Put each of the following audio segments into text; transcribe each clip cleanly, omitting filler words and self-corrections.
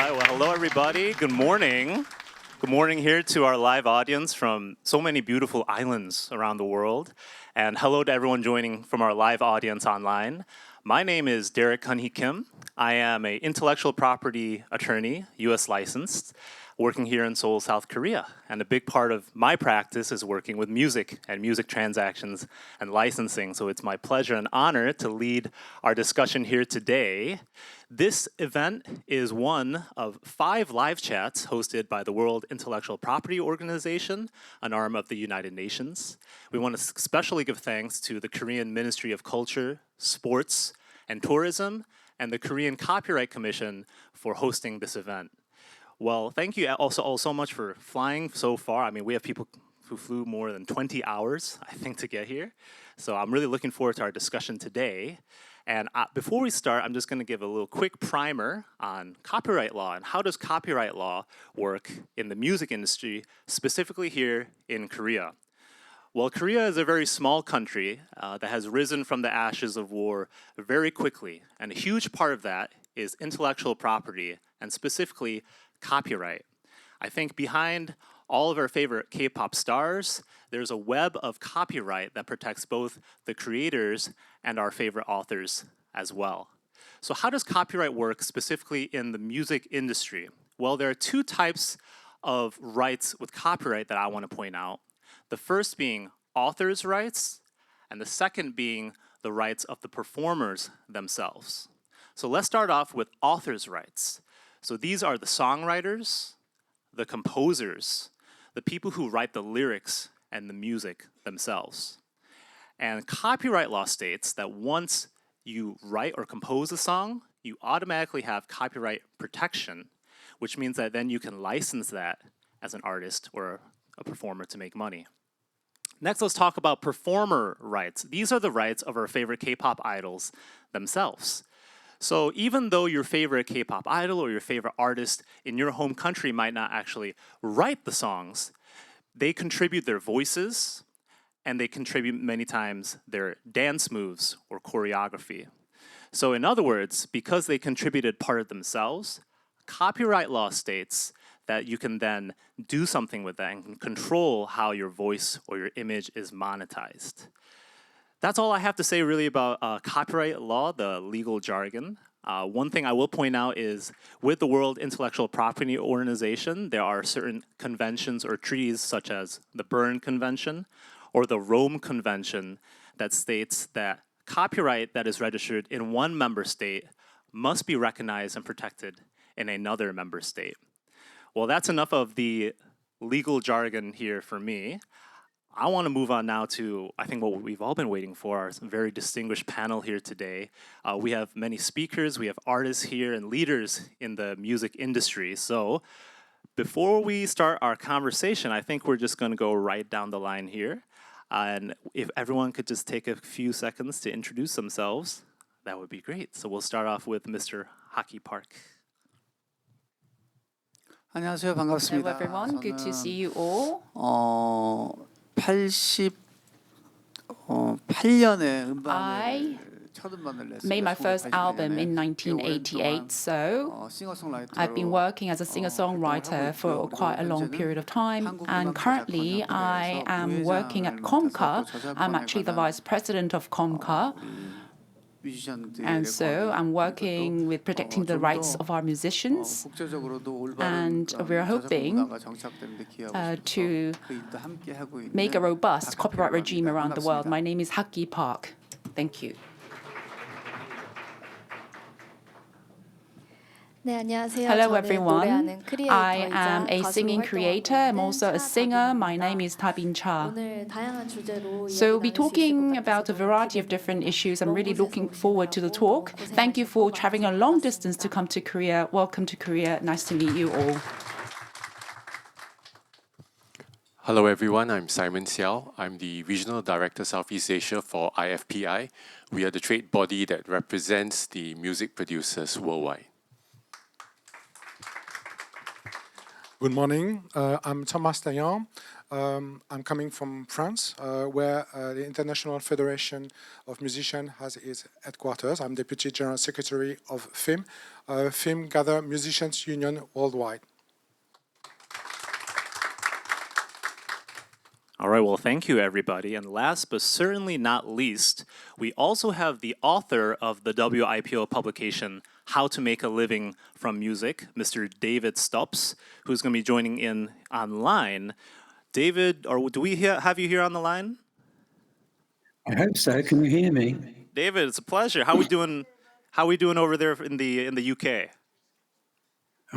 right, well, hello everybody. Good morning. Good morning here to our live audience from so many beautiful islands around the world. And hello to everyone joining from our live audience online. My name is Derek Kun-hee Kim. I am an intellectual property attorney, US licensed, working here in Seoul, South Korea. And a big part of my practice is working with music and music transactions and licensing. So it's my pleasure and honor to lead our discussion here today. This event is one of 5 live chats hosted by the World Intellectual Property Organization, an arm of the United Nations. We want to especially give thanks to the Korean Ministry of Culture, Sports, and Tourism, and the Korean Copyright Commission for hosting this event. Well, thank you also all so much for flying so far. I mean, we have people who flew more than 20 hours, I think, to get here. So I'm really looking forward to our discussion today. And before we start, I'm just going to give a little quick primer on copyright law and how does copyright law work in the music industry, specifically here in Korea. Well, Korea is a very small country that has risen from the ashes of war very quickly. And a huge part of that is intellectual property, and specifically copyright. I think behind all of our favorite K-pop stars, there's a web of copyright that protects both the creators and our favorite authors as well. So how does copyright work specifically in the music industry? Well, there are 2 types of rights with copyright that I want to point out. The first being authors' rights, and the second being the rights of the performers themselves. So let's start off with authors' rights. So these are the songwriters, the composers, the people who write the lyrics and the music themselves. And copyright law states that once you write or compose a song, you automatically have copyright protection, which means that then you can license that as an artist or a performer to make money. Next, let's talk about performer rights. These are the rights of our favorite K-pop idols themselves. So even though your favorite K-pop idol or your favorite artist in your home country might not actually write the songs, they contribute their voices, and they contribute many times their dance moves or choreography. So in other words, because they contributed part of themselves, copyright law states that you can then do something with that and control how your voice or your image is monetized. That's all I have to say really about copyright law, the legal jargon. One thing I will point out is with the World Intellectual Property Organization, there are certain conventions or treaties such as the Berne Convention or the Rome Convention that states that copyright that is registered in one member state must be recognized and protected in another member state. Well, that's enough of the legal jargon here for me. I want to move on now to, I think, what we've all been waiting for, our very distinguished panel here today. We have many speakers, we have artists here and leaders in the music industry. So before we start our conversation, I think we're just going to go right down the line here. And if everyone could just take a few seconds to introduce themselves, that would be great. So we'll start off with Mr. Haki Park. 안녕하세요. 반갑습니다. Hello everyone, good to see you all. 88년에 I 첫 음반을 냈어요. made my first album in 1988, so I've been working as a singer-songwriter for quite a long period of time, and currently I am working at COMCA. I'm actually the vice president of COMCA. And so I'm working with protecting the rights of our musicians, and we're hoping to make a robust copyright regime around the world. My name is Haki Park. Thank you. Hello everyone. I am a singing creator. I'm also a singer. My name is Tabin Cha. So we'll be talking about a variety of different issues. I'm really looking forward to the talk. Thank you for traveling a long distance to come to Korea. Welcome to Korea. Nice to meet you all. Hello everyone, I'm Simon Xiao. I'm the Regional Director Southeast Asia for IFPI. We are the trade body that represents the music producers worldwide. Good morning. I'm Thomas Taillant. I'm coming from France, where the International Federation of Musicians has its headquarters. I'm Deputy General Secretary of FIM. FIM gather musicians union worldwide. All right, well, thank you, everybody. And last but certainly not least, we also have the author of the WIPO publication, How to Make a Living from Music, Mr. David Stubbs, who's going to be joining in online. David, or do we have you here on the line? I hope so. Can you hear me? David, it's a pleasure. How we doing? How we doing over there in the UK?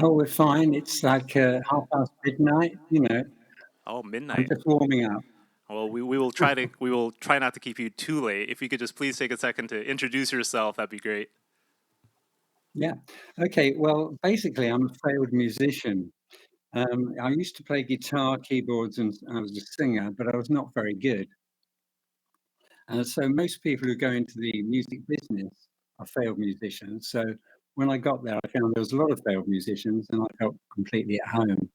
Oh, we're fine. It's like midnight. Oh, I'm midnight. just warming up. Well, we will try not to keep you too late. If you could just please take a second to introduce yourself, that'd be great. Yeah. Okay. Well, basically, I'm a failed musician. I used to play guitar, keyboards, and I was a singer, but I was not very good. So most people who go into the music business are failed musicians. So when I got there, I found there was a lot of failed musicians, and I felt completely at home.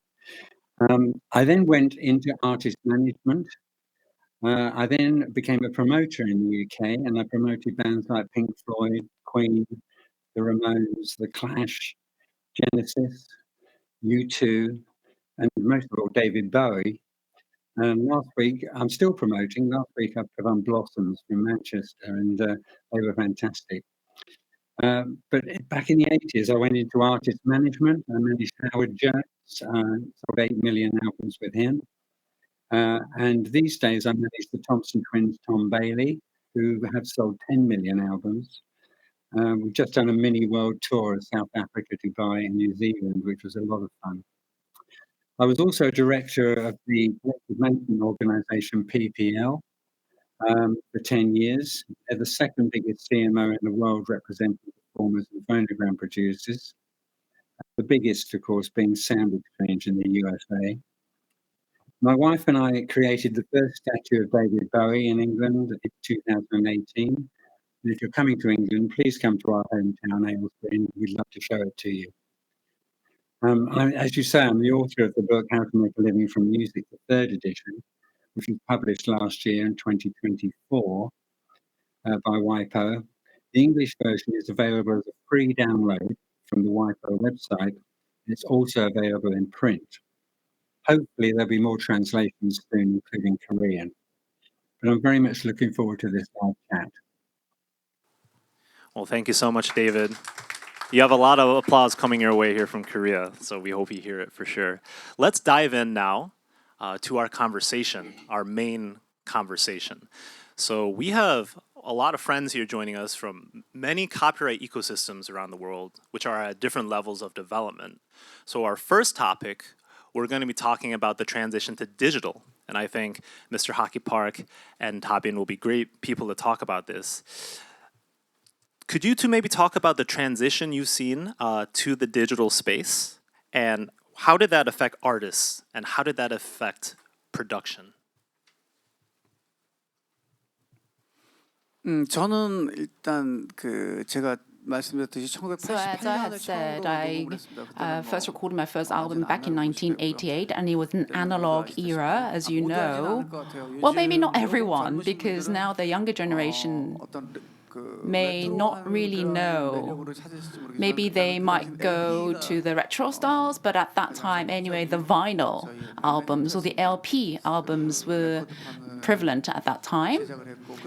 I then went into artist management. I then became a promoter in the UK, and I promoted bands like Pink Floyd, Queen, the Ramones, The Clash, Genesis, U2, and most of all, David Bowie. And last week, I'm still promoting. Last week, I put on Blossoms from Manchester, and they were fantastic. But back in the 80s, I went into artist management. I managed Howard Jones, sold 8 million albums with him. And these days, I manage the Thompson Twins, Tom Bailey, who have sold 10 million albums. We've just done a mini world tour of South Africa, Dubai, and New Zealand, which was a lot of fun. I was also director of the collective management organisation PPL for 10 years. They're the second biggest CMO in the world, representing performers and phonogram producers. The biggest, of course, being Sound Exchange in the USA. My wife and I created the first statue of David Bowie in England in 2018. And if you're coming to England, please come to our hometown, Aylesbury, and we'd love to show it to you. As you say, I'm the author of the book, How to Make a Living from Music, the third edition, which was published last year in 2024 by WIPO. The English version is available as a free download from the WIPO website. It's also available in print. Hopefully there'll be more translations soon, including Korean. But I'm very much looking forward to this live chat. Well, thank you so much, David. You have a lot of applause coming your way here from Korea, so we hope you hear it for sure. Let's dive in now to our conversation, our main conversation. So we have a lot of friends here joining us from many copyright ecosystems around the world, which are at different levels of development. So our first topic, we're going to be talking about the transition to digital. And I think Mr. Hockey Park and Tabin will be great people to talk about this. Could you two maybe talk about the transition you've seen to the digital space? And how did that affect artists? And how did that affect production? 저는 일단 제가 말씀드렸듯이 So as I had 1988년을 said, 처음으로 I 녹음을 했습니다. first recorded my first album back in 1988, and it was an analog era, as you know. Well, maybe not everyone, because now the younger generation may not really know. Maybe they might go to the retro styles, but at that time, anyway, the vinyl albums or the LP albums were prevalent at that time.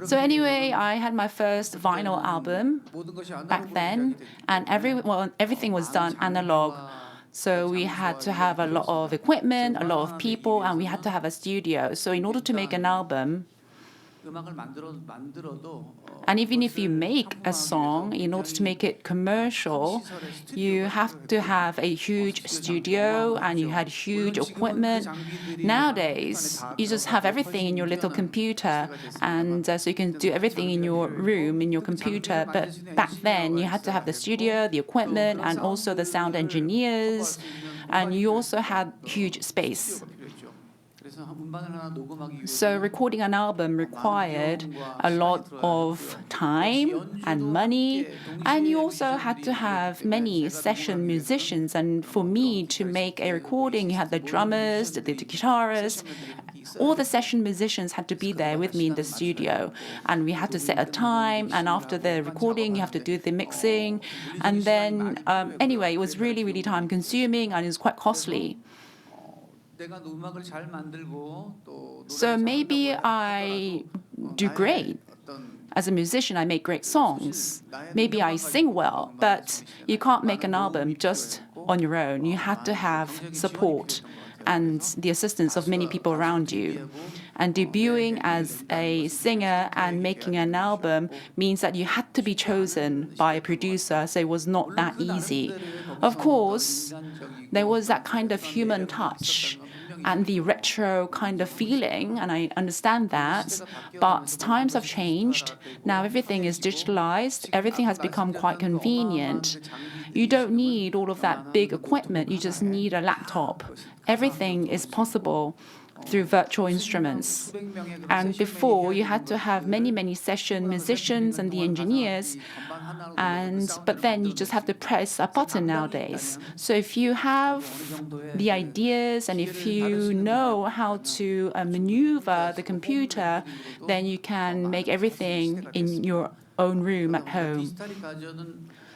So anyway, I had my first vinyl album back then, and everything was done analog. So we had to have a lot of equipment, a lot of people, and we had to have a studio. So in order to make an album, and even if you make a song, in order to make it commercial, you have to have a huge studio and you had huge equipment. Nowadays, you just have everything in your little computer, and so you can do everything in your room, in your computer. But back then, you had to have the studio, the equipment, and also the sound engineers, and you also had huge space. So recording an album required a lot of time and money, and you also had to have many session musicians. And for me to make a recording, you had the drummers, the guitarists, all the session musicians had to be there with me in the studio, and we had to set a time, and after the recording you have to do the mixing, and then anyway, it was really, really time consuming and it was quite costly. So maybe I do great. As a musician, I make great songs. Maybe I sing well, but you can't make an album just on your own. You have to have support and the assistance of many people around you. And debuting as a singer and making an album means that you had to be chosen by a producer, so it was not that easy. Of course, there was that kind of human touch and the retro kind of feeling, and I understand that. But times have changed. Now everything is digitalized. Everything has become quite convenient. You don't need all of that big equipment. You just need a laptop. Everything is possible through virtual instruments. And before, you had to have many, many session musicians and the engineers, but then you just have to press a button nowadays. So if you have the ideas and if you know how to maneuver the computer, then you can make everything in your own room at home.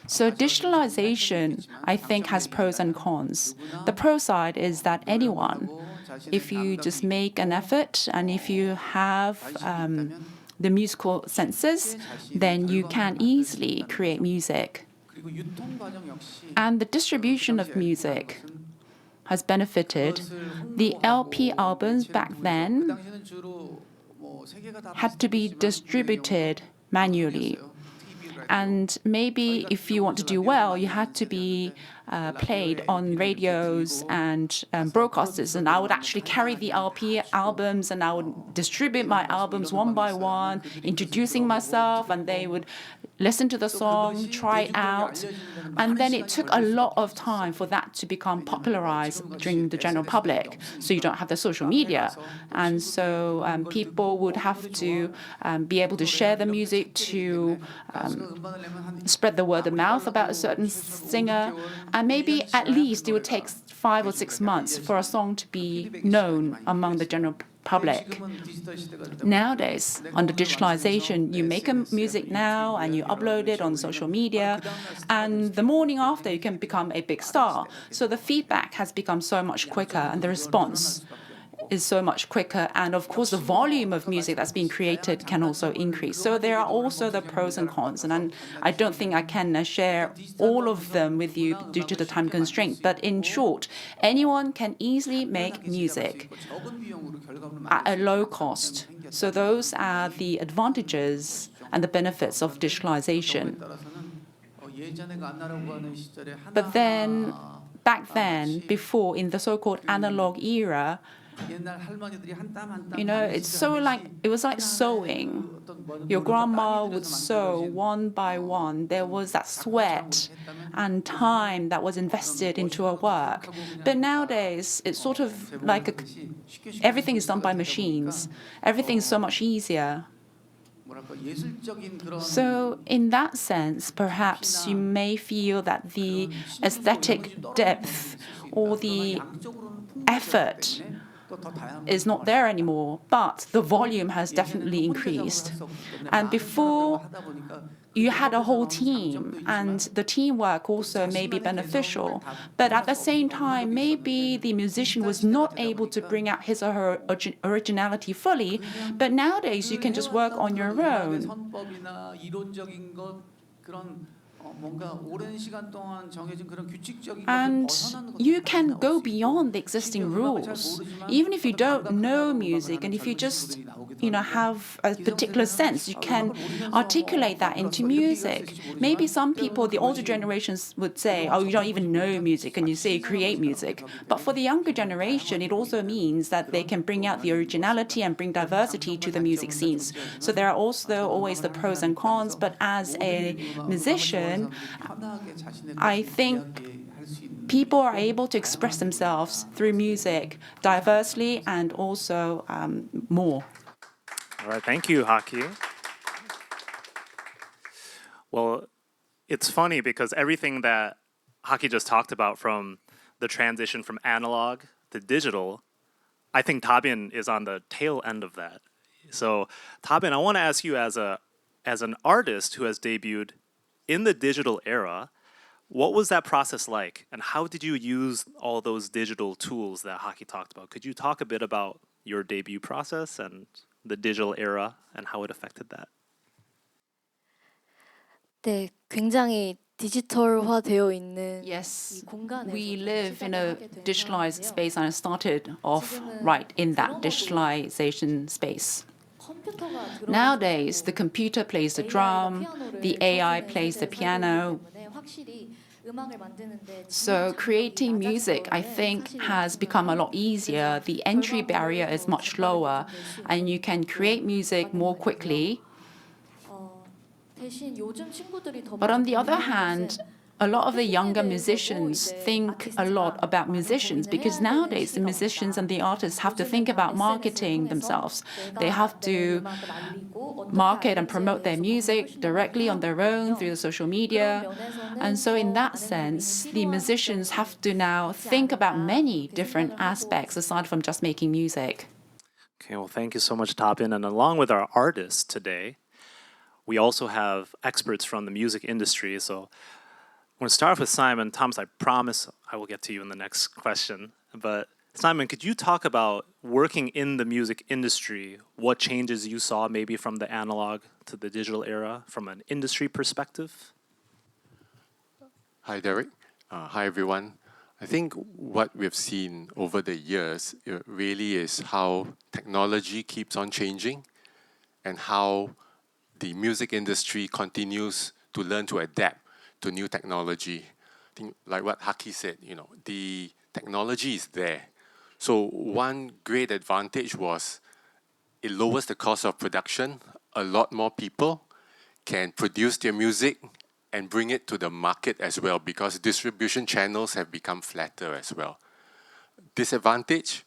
So digitalization, I think, has pros and cons. The pro side is that anyone, if you just make an effort and if you have the musical senses, then you can easily create music. And the distribution of music has benefited. The LP albums back then had to be distributed manually. And maybe if you want to do well, you had to be played on radios and broadcasters. And I would actually carry the LP albums and I would distribute my albums one by one, introducing myself, and they would listen to the song, try it out. And then it took a lot of time for that to become popularized during the general public. So you don't have the social media. And so people would have to be able to share the music to spread the word of mouth about a certain singer. And maybe at least it would take 5 or 6 months for a song to be known among the general public. Nowadays, under digitalization, you make music now and you upload it on social media, and the morning after you can become a big star. So the feedback has become so much quicker and the response is so much quicker, and of course the volume of music that's being created can also increase. So there are also the pros and cons, and I don't think I can share all of them with you due to the time constraint. But in short, anyone can easily make music at a low cost. So those are the advantages and the benefits of digitalization. But then, back then, before, in the so-called analog era, it was like sewing. Your grandma would sew one by one. There was that sweat and time that was invested into her work. But nowadays, it's sort of like everything is done by machines. Everything is so much easier. So in that sense, perhaps you may feel that the aesthetic depth or the effort is not there anymore, but the volume has definitely increased. And before, you had a whole team, and the teamwork also may be beneficial. But at the same time, maybe the musician was not able to bring out his or her originality fully. But nowadays, you can just work on your own. And you can go beyond the existing rules. Even if you don't know music, and if you just have a particular sense, you can articulate that into music. Maybe some people, the older generations, would say, oh, you don't even know music, and you say you create music. But for the younger generation, it also means that they can bring out the originality and bring diversity to the music scenes. So there are also always the pros and cons, but as a musician, I think people are able to express themselves through music diversely and also more. All right, thank you, Haki. Well, it's funny because everything that Haki just talked about, from the transition from analog to digital, I think Tabin is on the tail end of that. So, Tabin, I want to ask you as an artist who has debuted in the digital era, what was that process like, and how did you use all those digital tools that Haki talked about? Could you talk a bit about your debut process and the digital era and how it affected that? 네, 굉장히 디지털화되어 있는 Yes, 이 공간에서 we live in a 시작을 하게 된 digitalized 상황인데요. space, and I started off right in that digitalization space. 컴퓨터가 들어오기 Nowadays, 전에도 the computer plays the AI가 drum, 피아노를 the AI 쳐주는 plays the 시대에 살고 있기 piano. 때문에 확실히 음악을 만드는데 So 진입 creating 장벽이 music, I 낮아진 think, 거는 has 사실이라고 become a lot 생각해요. easier. 그래서 The entry barrier 결과물을 is 더 much 작가를 lower, 낼수 있는 and you can create music more 맞는 말이고요. quickly. 대신 요즘 친구들이 더 But on 많이 the other 고민하는 hand, 것은 a lot of the 마케팅에 younger 대해서도 musicians 이제 think a lot 아티스트가 about 많은 musicians 고민을 because 해야 되는 nowadays the 시기가 musicians 온다. and the artists have to think 요즘은 다 about SNS를 marketing 통해서 themselves. They 내가 have 내 to 음악을 알리고 어떻게 market and 알릴지에 promote their 대해서 고민을 music 훨씬 더 directly 많이 on their 하고 own 있거든요. through the social 그런 media. 면에서는 And so in 더 that 많은 고민이 sense, the 필요한 musicians 시점이 have to now 있지 think about 않을까 many 그렇게 different 생각을 하고 aspects 있습니다. aside from just making music. Okay, well, thank you so much, Tabin. And along with our artists today, we also have experts from the music industry. So I'm going to start off with Simon. Thomas, I promise I will get to you in the next question. But Simon, could you talk about working in the music industry, what changes you saw maybe from the analog to the digital era from an industry perspective? Hi, Derek. Hi, everyone. I think what we've seen over the years really is how technology keeps on changing and how the music industry continues to learn to adapt to new technology. I think, like what Haki said, the technology is there. So one great advantage was it lowers the cost of production. A lot more people can produce their music and bring it to the market as well because distribution channels have become flatter as well. Disadvantage,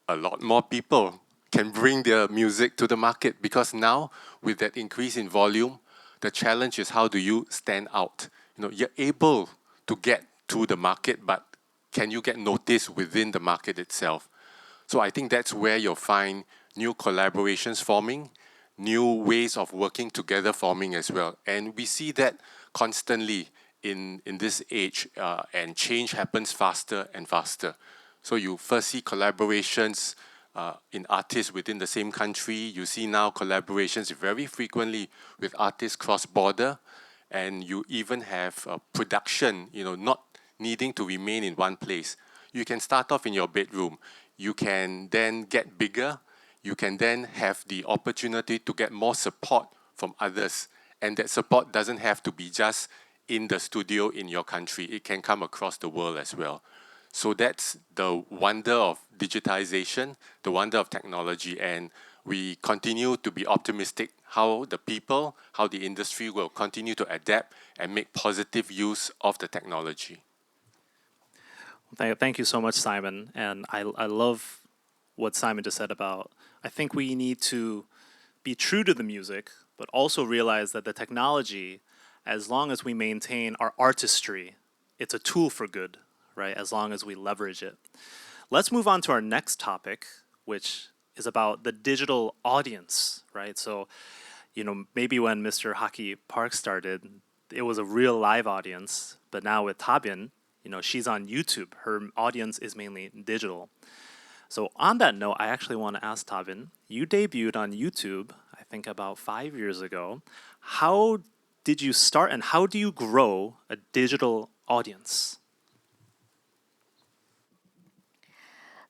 a lot more people can bring their music to the market because now with that increase in volume, the challenge is how do you stand out? You're able to get to the market, but can you get noticed within the market itself? So I think that's where you'll find new collaborations forming, new ways of working together forming as well. And we see that constantly in this age, and change happens faster and faster. So you first see collaborations in artists within the same country. You see now collaborations very frequently with artists cross-border, and you even have production, not needing to remain in one place. You can start off in your bedroom. You can then get bigger. You can then have the opportunity to get more support from others. And that support doesn't have to be just in the studio in your country. It can come across the world as well. So that's the wonder of digitization, the wonder of technology. And we continue to be optimistic how the people, how the industry will continue to adapt and make positive use of the technology. Thank you so much, Simon. And I love what Simon just said about, I think we need to be true to the music, but also realize that the technology, as long as we maintain our artistry, it's a tool for good, right? As long as we leverage it. Let's move on to our next topic, which is about the digital audience, right? So, maybe when Mr. Haki Park started, it was a real live audience, but now with Tabin, she's on YouTube. Her audience is mainly digital. So on that note, I actually want to ask Tabin, you debuted on YouTube, I think about 5 years ago. How did you start and how do you grow a digital audience?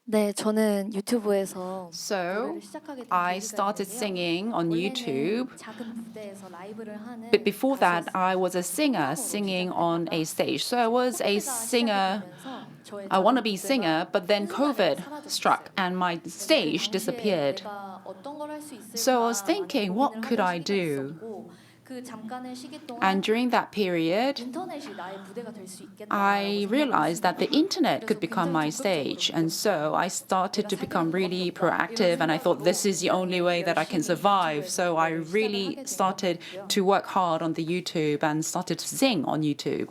네, 저는 유튜브에서 So 노래를 시작하게 된 I 계기가 started 있는데요. singing on YouTube. 원래는 작은 무대에서 라이브를 하는 But before that, I was a 가수였습니다. singer singing on a stage. So I was a 코비드가 singer, 시작되면서 저의 a wannabe 작은 singer, 무대가 but then 한순간에 COVID 사라졌어요. struck and my stage 그 당시에 disappeared. 내가 어떤 걸 할 수 있을까 So I was 많이 thinking, what 고민을 could 하던 I 시기가 do? 있었고 그 And during that period, I realized that the internet could become my stage. And so I started to become really proactive, and I thought this is the only way that I can survive. So I really started to work hard on the YouTube and started to sing on YouTube.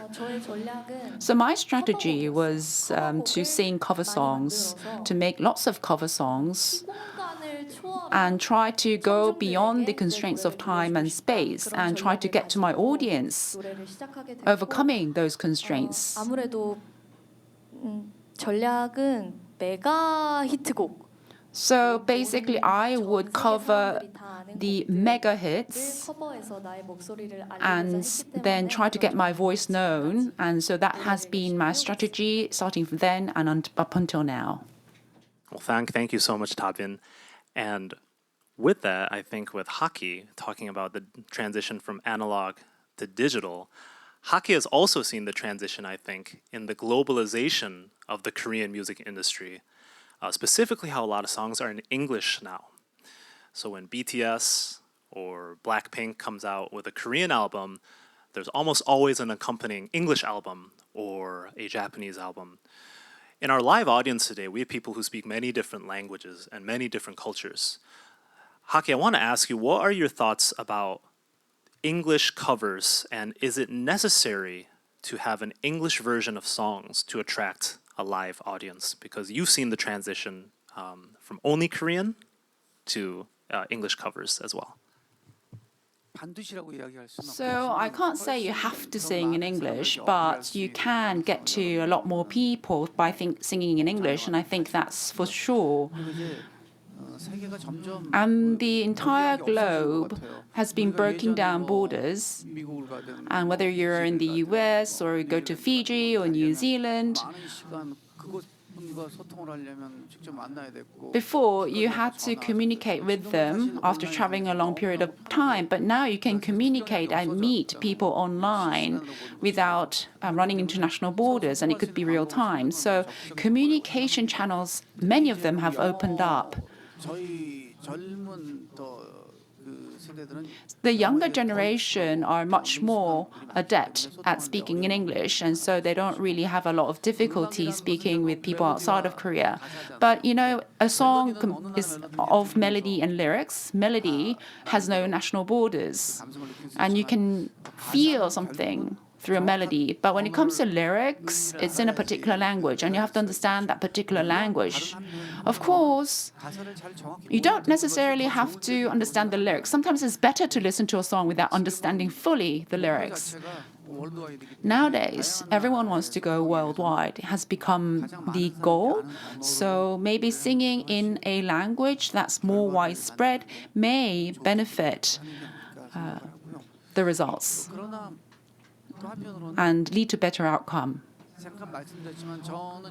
So my strategy was to sing cover songs, to make lots of cover songs, and try to go beyond the constraints of time and space and try to get to my audience, overcoming those constraints. 전략은 메가 히트곡. So basically, I would cover the mega hits and then try to get my voice known. And so that has been my strategy starting from then and up until now. Well, thank you so much, Tabin. And with that, I think with Haki, talking about the transition from analog to digital, Haki has also seen the transition, I think, in the globalization of the Korean music industry, specifically how a lot of songs are in English now. So when BTS or Blackpink comes out with a Korean album, there's almost always an accompanying English album or a Japanese album. In our live audience today, we have people who speak many different languages and many different cultures. Haki, I want to ask you, what are your thoughts about English covers, and is it necessary to have an English version of songs to attract a live audience? Because you've seen the transition from only Korean to English covers as well. So I can't say you have to sing in English, but you can get to a lot more people by singing in English, and I think that's for sure. And the entire globe has been breaking down borders. And whether you're in the US or you go to Fiji or New Zealand, before you had to communicate with them after traveling a long period of time, but now you can communicate and meet people online without running international borders, and it could be real time. So communication channels, many of them have opened up. The younger generation are much more adept at speaking in English, and so they don't really have a lot of difficulty speaking with people outside of Korea. But, you know, a song is of melody and lyrics. Melody has no national borders, and you can feel something through a melody. But when it comes to lyrics, it's in a particular language, and you have to understand that particular language. Of course, you don't necessarily have to understand the lyrics. Sometimes it's better to listen to a song without understanding fully the lyrics. Nowadays, everyone wants to go worldwide. It has become the goal. So maybe singing in a language that's more widespread may benefit the results and lead to better outcome.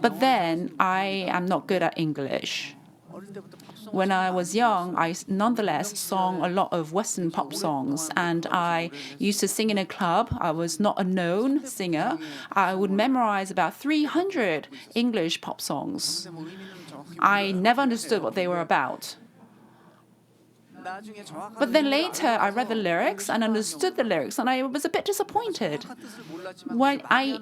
But then I am not good at English. When I was young, I nonetheless sang a lot of Western pop songs, and I used to sing in a club. I was not a known singer. I would memorize about 300 English pop songs. I never understood what they were about. But then later, I read the lyrics and understood the lyrics, and I was a bit disappointed. When I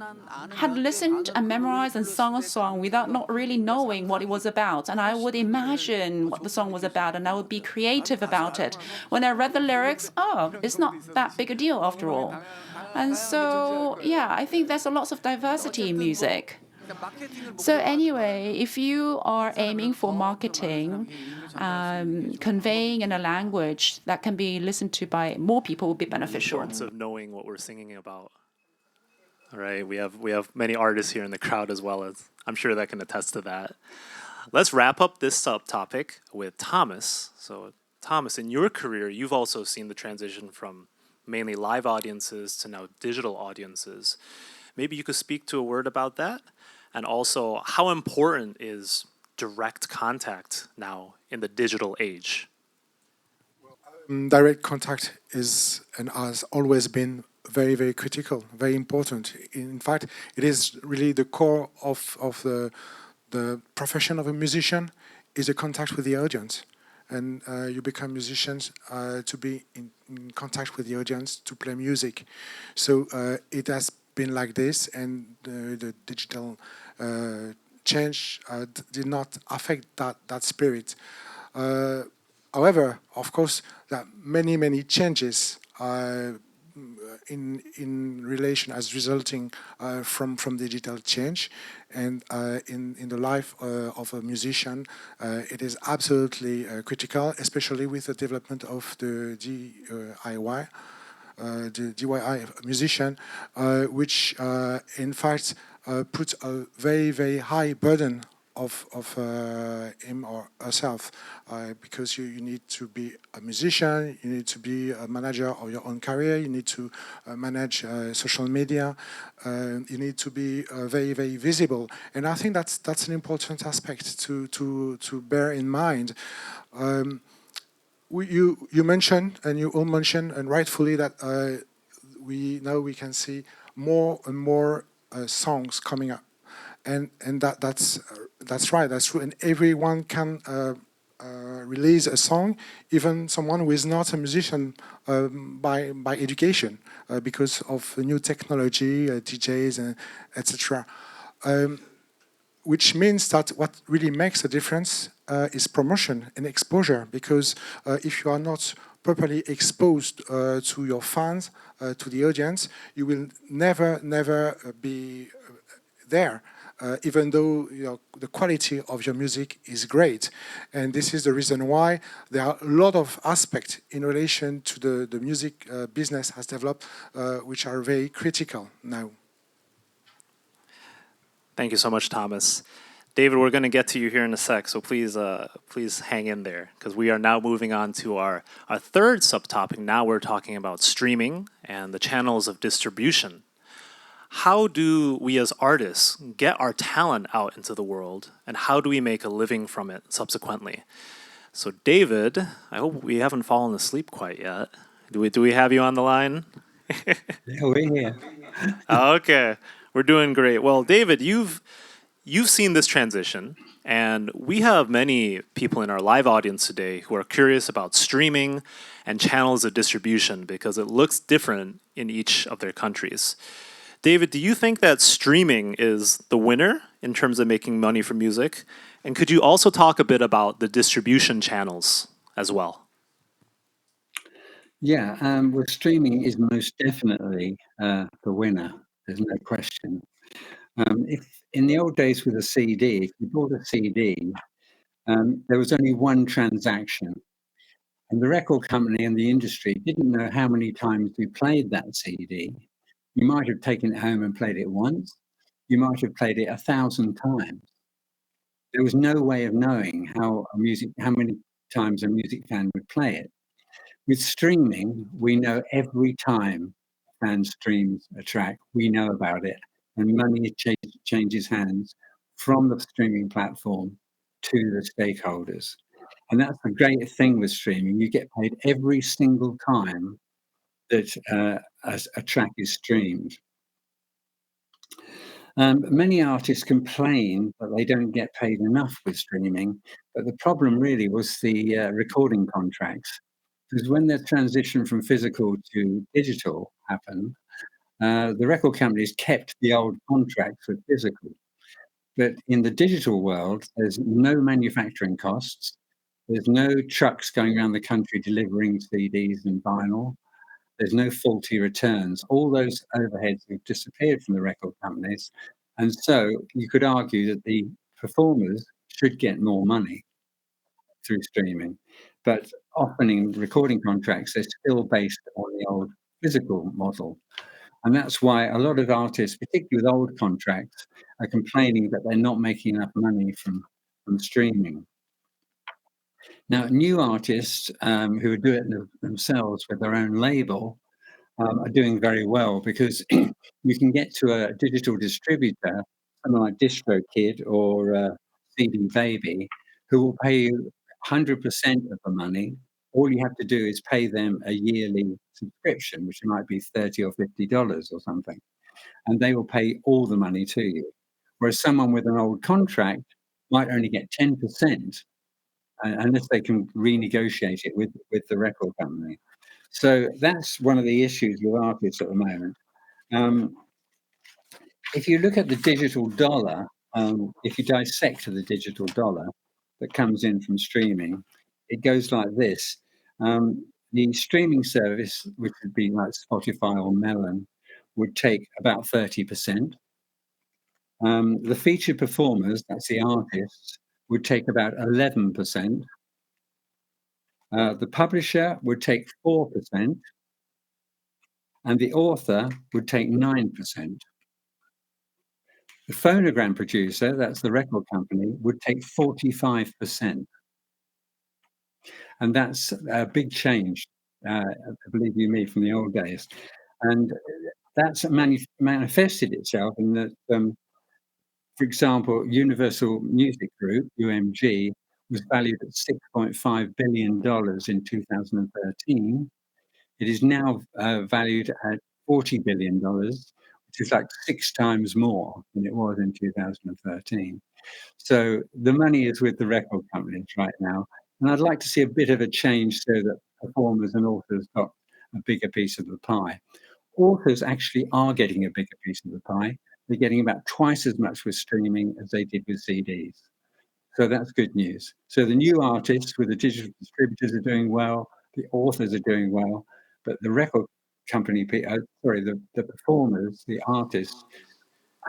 had listened and memorized and sung a song without not really knowing what it was about, and I would imagine what the song was about, and I would be creative about it. When I read the lyrics, oh, it's not that big a deal after all. And so, yeah, I think there's a lot of diversity in music. So anyway, if you are aiming for marketing, conveying in a language that can be listened to by more people would be beneficial. The importance of knowing what we're singing about. All right, we have many artists here in the crowd as well, as I'm sure that can attest to that. Let's wrap up this subtopic with Thomas. So Thomas, in your career, you've also seen the transition from mainly live audiences to now digital audiences. Maybe you could speak to a word about that, and also how important is direct contact now in the digital age? Direct contact is and has always been very, very critical, very important. In fact, it is really the core of the profession of a musician, is a contact with the audience. and you become musicians to be in contact with the audience, to play music. So it has been like this, and the digital change did not affect that spirit. However, of course, there are many changes in relation as resulting from digital change, and in the life of a musician, it is absolutely critical, especially with the development of the DIY. The DIY musician, which in fact puts a very high burden of him or herself, because you need to be a musician, you need to be a manager of your own career, you need to manage social media, you need to be very visible, and I think that's an important aspect to bear in mind. You mentioned, and you all mentioned, and rightfully, that we can see more and more songs coming up, and that's right, that's true, and everyone can release a song, even someone who is not a musician by education, because of the new technology, DJs, and etc. Which means that what really makes a difference is promotion and exposure, because if you are not properly exposed to your fans, to the audience, you will never be there, even though the quality of your music is great. And this is the reason why there are a lot of aspects in relation to the music business has developed, which are very critical now. Thank you so much, Thomas. David, we're going to get to you here in a sec, so please hang in there, because we are now moving on to our third subtopic. Now we're talking about streaming and the channels of distribution. How do we as artists get our talent out into the world, and how do we make a living from it subsequently? So David, I hope we haven't fallen asleep quite yet. Do we have you on the line? Yeah, we're here. Okay, we're doing great. Well, David, you've seen this transition, and we have many people in our live audience today who are curious about streaming and channels of distribution, because it looks different in each of their countries. David, do you think that streaming is the winner in terms of making money from music? And could you also talk a bit about the distribution channels as well? Yeah, well, streaming is most definitely the winner. There's no question. If in the old days with a CD, if you bought a CD, there was only one transaction, and the record company and the industry didn't know how many times you played that CD. You might have taken it home and played it once. You might have played it 1,000 times. There was no way of knowing how many times a music fan would play it. With streaming, we know every time a fan streams a track, we know about it, and money changes hands from the streaming platform to the stakeholders. And that's the great thing with streaming. You get paid every single time that a track is streamed. Many artists complain that they don't get paid enough with streaming, but the problem really was the recording contracts. Because when the transition from physical to digital happened, the record companies kept the old contracts with physical. But in the digital world, there's no manufacturing costs. There's no trucks going around the country delivering CDs and vinyl. There's no faulty returns. All those overheads have disappeared from the record companies. And so you could argue that the performers should get more money through streaming. But often in recording contracts, they're still based on the old physical model. And that's why a lot of artists, particularly with old contracts, are complaining that they're not making enough money from streaming. Now, new artists who do it themselves with their own label are doing very well, because you can get to a digital distributor, something like DistroKid or CD Baby, who will pay you 100% of the money. All you have to do is pay them a yearly subscription, which might be $30 or $50 or something, and they will pay all the money to you. Whereas someone with an old contract might only get 10%, unless they can renegotiate it with the record company. So that's one of the issues with artists at the moment. If you look at the digital dollar, if you dissect the digital dollar that comes in from streaming, it goes like this. The streaming service, which would be like Spotify or Melon, would take about 30%. The featured performers, that's the artists, would take about 11%. The publisher would take 4%, and the author would take 9%. The phonogram producer, that's the record company, would take 45%. And that's a big change, believe you me, from the old days. And that's manifested itself in that, for example, Universal Music Group, UMG, was valued at $6.5 billion in 2013. It is now valued at $40 billion, which is like 6 times more than it was in 2013. So the money is with the record companies right now. And I'd like to see a bit of a change so that performers and authors got a bigger piece of the pie. Authors actually are getting a bigger piece of the pie. They're getting about twice as much with streaming as they did with CDs. So that's good news. So the new artists with the digital distributors are doing well, the authors are doing well, but the record company, the performers, the artists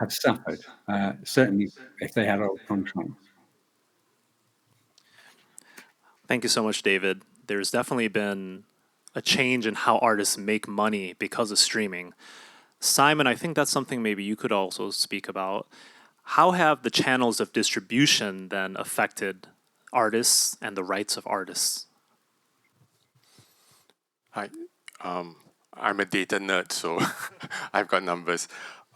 have suffered, certainly if they had old contracts. Thank you so much, David. There's definitely been a change in how artists make money because of streaming. Simon, I think that's something maybe you could also speak about. How have the channels of distribution then affected artists and the rights of artists? Hi, I'm a data nerd, so I've got numbers.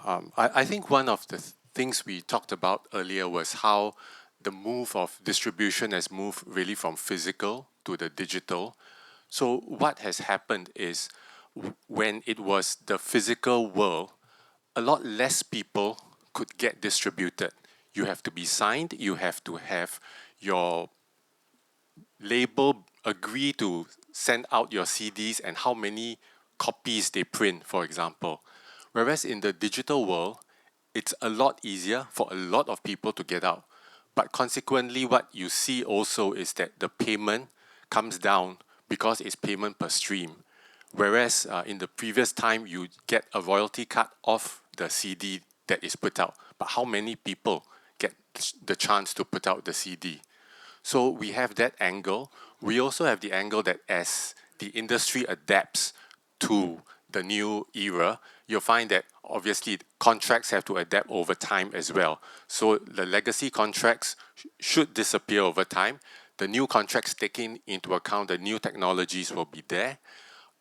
I think one of the things we talked about earlier was how the move of distribution has moved really from physical to the digital. So what has happened is when it was the physical world, a lot less people could get distributed. You have to be signed, you have to have your label agree to send out your CDs and how many copies they print, for example. Whereas in the digital world, it's a lot easier for a lot of people to get out. But consequently, what you see also is that the payment comes down because it's payment per stream. Whereas in the previous time, you get a royalty cut off the CD that is put out. But how many people get the chance to put out the CD? So we have that angle. We also have the angle that as the industry adapts to the new era, you'll find that obviously contracts have to adapt over time as well. So the legacy contracts should disappear over time. The new contracts taking into account the new technologies will be there.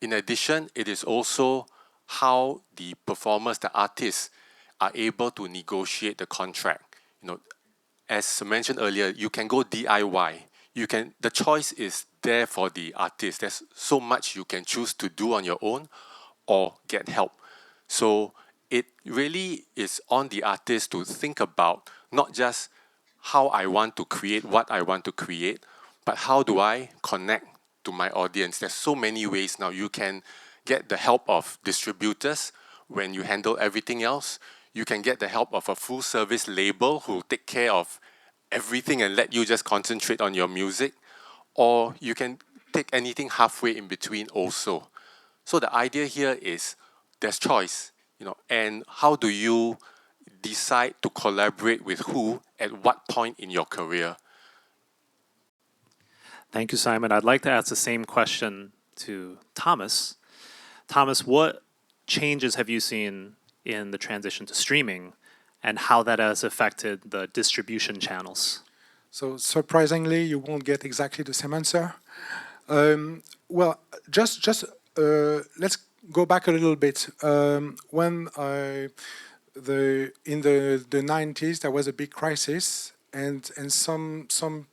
In addition, it is also how the performers, the artists, are able to negotiate the contract. As mentioned earlier, you can go DIY. The choice is there for the artist. There's so much you can choose to do on your own or get help. So it really is on the artist to think about not just how I want to create what I want to create, but how do I connect to my audience. There's so many ways now. You can get the help of distributors when you handle everything else. You can get the help of a full service label who take care of everything and let you just concentrate on your music. Or you can take anything halfway in between also. So the idea here is there's choice, and how do you decide to collaborate with who at what point in your career? Thank you, Simon. I'd like to ask the same question to Thomas. Thomas, what changes have you seen in the transition to streaming and how that has affected the distribution channels? So surprisingly, you won't get exactly the same answer. Well, just let's go back a little bit. When in the 90s, there was a big crisis, and some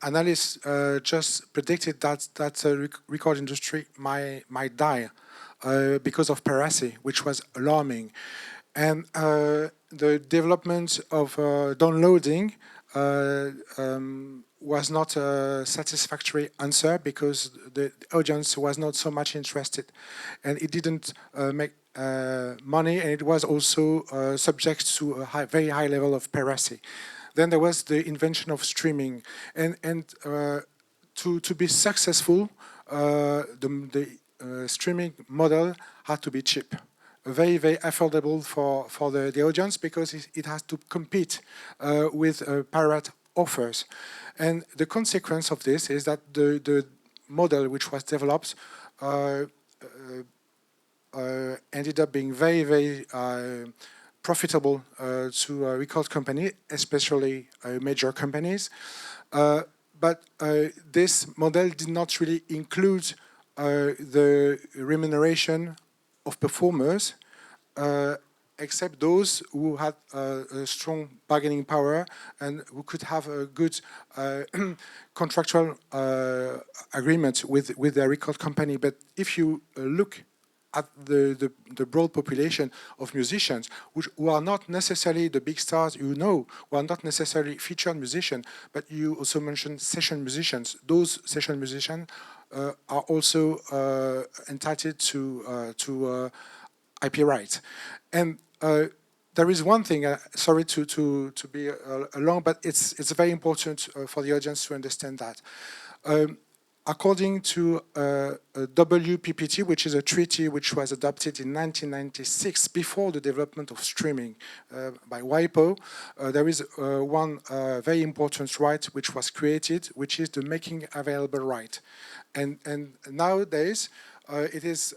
analysts just predicted that the record industry might die because of piracy, which was alarming. And the development of downloading was not a satisfactory answer because the audience was not so much interested, and it didn't make money, and it was also subject to a very high level of piracy. Then there was the invention of streaming, and to be successful, the streaming model had to be cheap, very, very affordable for the audience because it has to compete with pirate offers. And the consequence of this is that the model which was developed ended up being very, very profitable to a record company, especially major companies. But this model did not really include the remuneration of performers, except those who had a strong bargaining power and who could have a good contractual agreement with their record company. But if you look at the broad population of musicians, who are not necessarily the big stars who are not necessarily featured musicians, but you also mentioned session musicians. Those session musicians are also entitled to IP rights. And there is one thing, sorry to be long, but it's very important for the audience to understand that. According to WPPT, which is a treaty which was adopted in 1996 before the development of streaming by WIPO, there is one very important right which was created, which is the making available right. And nowadays, it is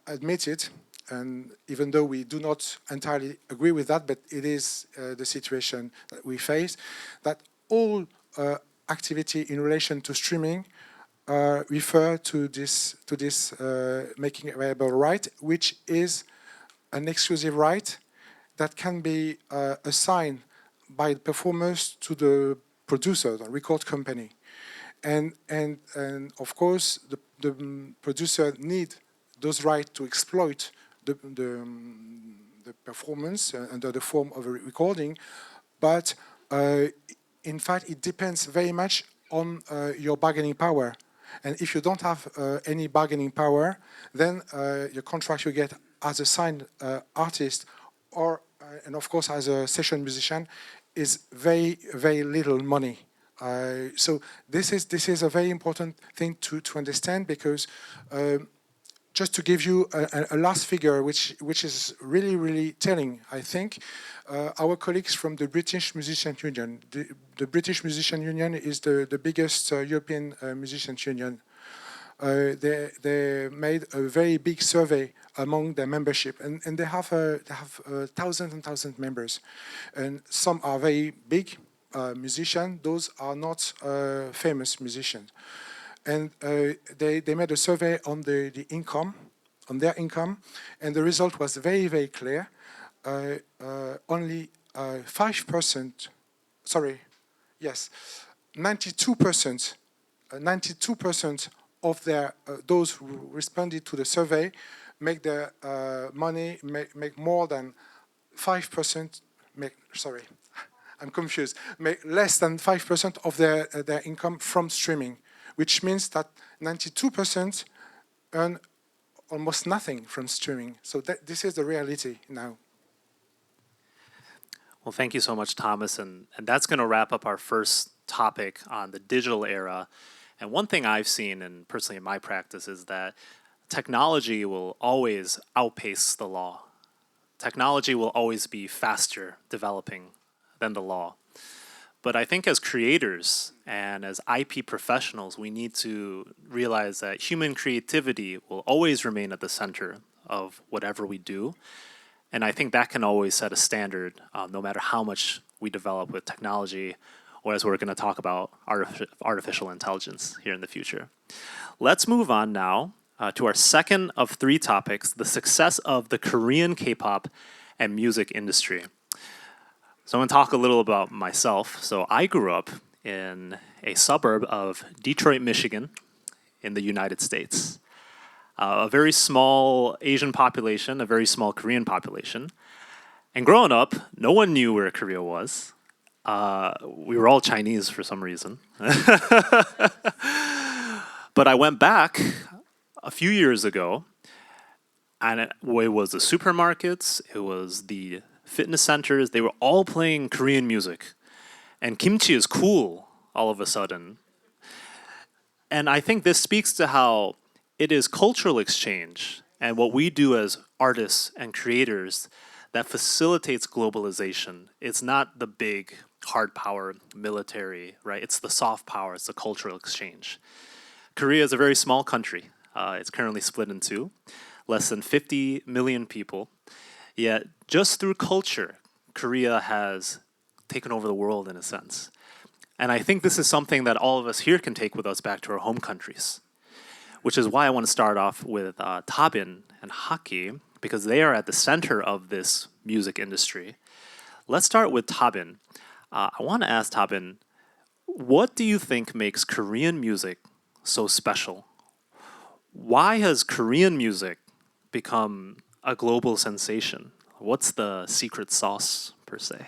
admitted, and even though we do not entirely agree with that, but it is the situation that we face, that all activity in relation to streaming refer to this making available right, which is an exclusive right that can be assigned by the performers to the producer, the record company. And of course, the producer need those rights to exploit the performance under the form of a recording, but in fact, it depends very much on your bargaining power. And if you don't have any bargaining power, then your contract you get as a signed artist or, and of course, as a session musician is very, very little money. So this is a very important thing to understand because just to give you a last figure, which is really, really telling, I think, our colleagues from the British Musician Union. The British Musician Union is the biggest European musicians union. They made a very big survey among their membership, and they have thousands and thousands of members, and some are very big musicians. Those are not famous musicians. And they made a survey on the income, on their income, and the result was very, very clear. Only 5%, sorry, yes, 92% of their those who responded to the survey make their money make more than 5%. Sorry, I'm confused. Make less than 5% of their income from streaming, which means that 92% earn almost nothing from streaming. So this is the reality now. Well, thank you so much, Thomas. And that's going to wrap up our first topic on the digital era. And one thing I've seen, and personally in my practice, is that technology will always outpace the law. Technology will always be faster developing than the law. But I think as creators and as IP professionals, we need to realize that human creativity will always remain at the center of whatever we do. And I think that can always set a standard, no matter how much we develop with technology, or as we're going to talk about artificial intelligence here in the future. Let's move on now to our second of three topics, the success of the Korean K-pop and music industry. So I'm going to talk a little about myself. So I grew up in a suburb of Detroit, Michigan, in the United States. a very small Asian population, a very small Korean population. And growing up, no one knew where Korea was. We were all Chinese for some reason. But I went back a few years ago, and it was the supermarkets, it was the fitness centers, they were all playing Korean music. And kimchi is cool all of a sudden. And I think this speaks to how it is cultural exchange and what we do as artists and creators that facilitates globalization. It's not the big hard power military, right? It's the soft power, it's the cultural exchange. Korea is a very small country. It's currently split in two, less than 50 million people. Yet just through culture, Korea has taken over the world in a sense. And I think this is something that all of us here can take with us back to our home countries, which is why I want to start off with Tabin and Haki, because they are at the center of this music industry. Let's start with Tabin. I want to ask Tabin, what do you think makes Korean music so special? Why has Korean music become a global sensation? What's the secret sauce, per se?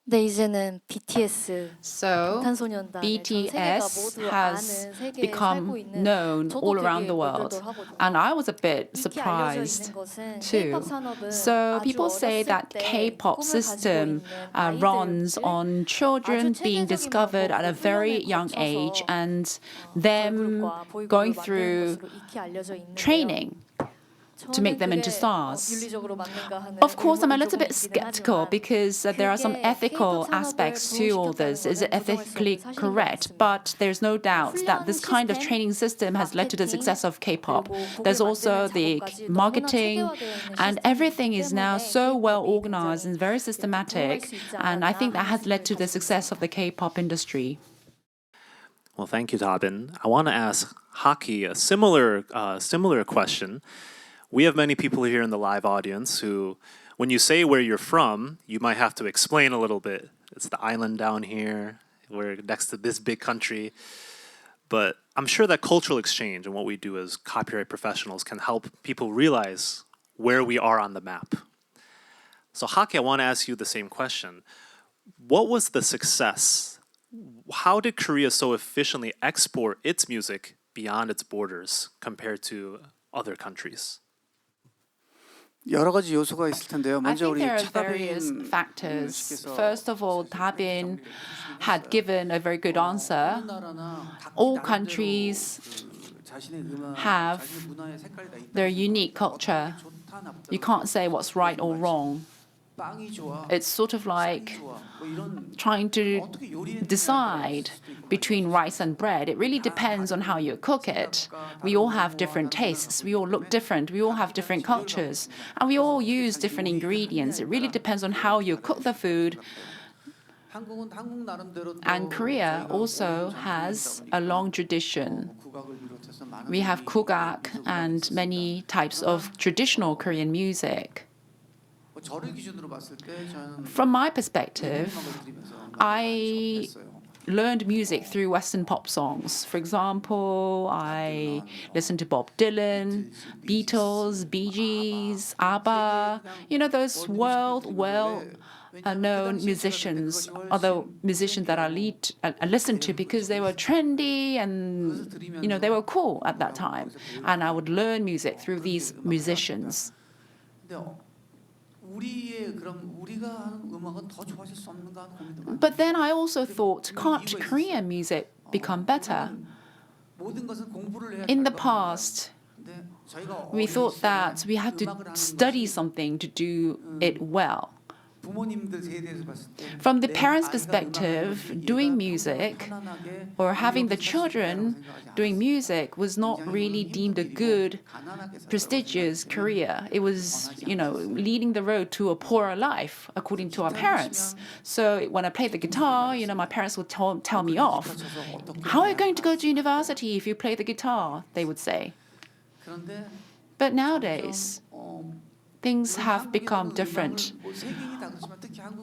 네, 이제는 BTS, So 방탄소년단을 전 세계가 BTS 모두 has 아는 세계에 become 살고 있는 known 저도 all 되게 around the world. 놀라더라고요. And I was a bit 익히 알려져 surprised 있는 것은 too. K-pop 산업은 So 아주 people say 어렸을 that 때 K-pop 꿈을 가지고 system 있는 runs 아이들을 on children 아주 being 체계적인 discovered at a 방법으로 very 훈련을 young age 거쳐서 and them 걸그룹과 보이그룹을 going 만드는 through 것으로 익히 알려져 있는데요. training to make them into stars. Of course, I'm a little bit skeptical because there are some ethical aspects to all this. Is it ethically correct? But there's no doubt that this kind of training system has led to the success of K-pop. There's also the marketing, and everything is now so well organized and very systematic. And I think that has led to the success of the K-pop industry. Well, thank you, Tabin. I want to ask Haki a similar question. We have many people here in the live audience who, when you say where you're from, you might have to explain a little bit. It's the island down here. We're next to this big country. But I'm sure that cultural exchange and what we do as copyright professionals can help people realize where we are on the map. So Haki, I want to ask you the same question. What was the success? How did Korea so efficiently export its music beyond its borders compared to other countries? 여러 가지 요소가 있을 텐데요. I 먼저 think 우리 there are various 차다빈 factors. 씨께서 First of all, Tabin had given a very good answer. All countries have their unique culture. You can't say what's right or wrong. It's sort of like trying to decide between rice and bread. It really depends on how you cook it. We all have different tastes. We all look different. We all have different cultures. And we all use different ingredients. It really depends on how you cook the food. And Korea also has a long tradition. We have kugak and many types of traditional Korean music. From my perspective, I learned music through Western pop songs. For example, I listened to Bob Dylan, Beatles, Bee Gees, ABBA, those well-known musicians, other musicians that I listened to because they were trendy and, they were cool at that time. And I would learn music through these musicians. But then I also thought, can't Korean music become better? In the past, we thought that we had to study something to do it well. From the parents' perspective, doing music or having the children doing music was not really deemed a good, prestigious career. It was, leading the road to a poorer life, according to our parents. So when I played the guitar, my parents would tell me off. How are you going to go to university if you play the guitar? They would say. But nowadays, things have become different.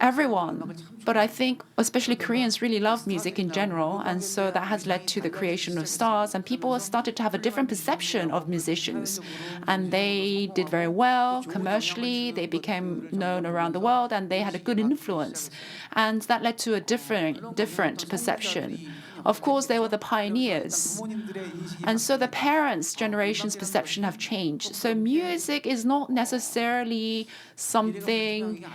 everyone, but I think especially Koreans really love music in general, and so that has led to the creation of stars, and people started to have a different perception of musicians, and they did very well commercially, they became known around the world, and they had a good influence, and that led to a different perception. Of course, they were the pioneers. And so the parents' generation's perception have changed. So music is not necessarily something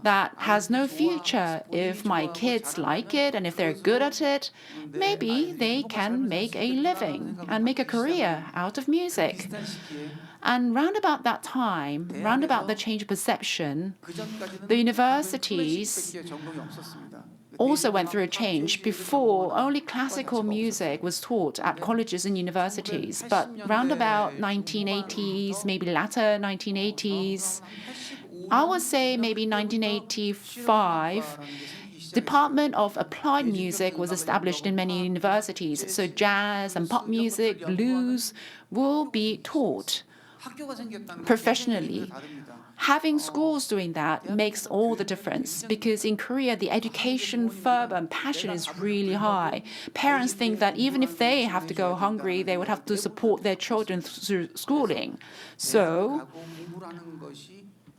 that has no future. If my kids like it and if they're good at it, maybe they can make a living and make a career out of music. And round about that time, round about the change of perception, the universities also went through a change. Before, only classical music was taught at colleges and universities. But round about 1980s, maybe latter 1980s, I would say maybe 1985, Department of Applied Music was established in many universities. So jazz and pop music, blues will be taught professionally. Having schools doing that makes all the difference, because in Korea, the education fervor and passion is really high. Parents think that even if they have to go hungry, they would have to support their children through schooling. So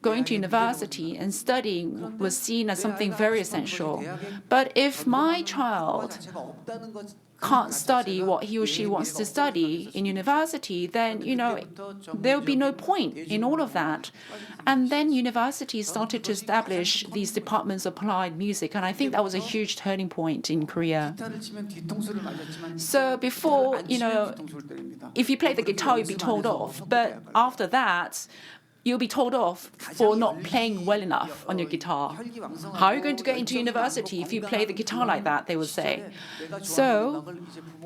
going to university and studying was seen as something very essential. But if my child can't study what he or she wants to study in university, then, there'll be no point in all of that. And then universities started to establish these departments of applied music, and I think that was a huge turning point in Korea. So before, if you play the guitar, you'd be told off. But after that, you'll be told off for not playing well enough on your guitar. How are you going to get into university if you play the guitar like that, they would say. So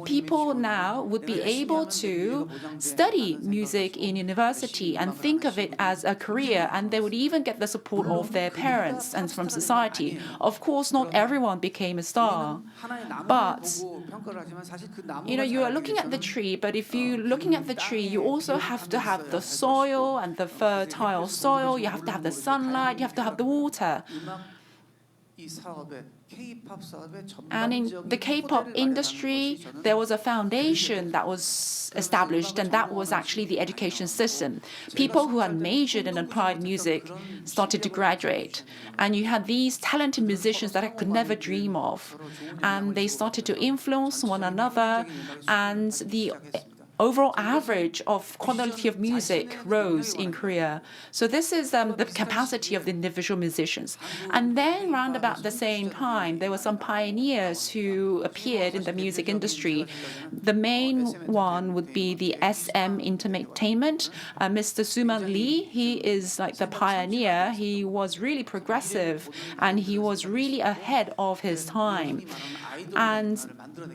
people now would be able to study music in university and think of it as a career, and they would even get the support of their parents and from society. Of course, not everyone became a star, but you are looking at the tree, but if you're looking at the tree, you also have to have the soil and the fertile soil, you have to have the sunlight, you have to have the water. And in the K-pop industry, there was a foundation that was established, and that was actually the education system. People who had majored in applied music started to graduate, and you had these talented musicians that I could never dream of, and they started to influence one another, and the overall average of quality of music rose in Korea. So this is the capacity of the individual musicians. And then round about the same time, there were some pioneers who appeared in the music industry. The main one would be the SM Entertainment. Mr. Suman Lee, he is like the pioneer. He was really progressive, and he was really ahead of his time. And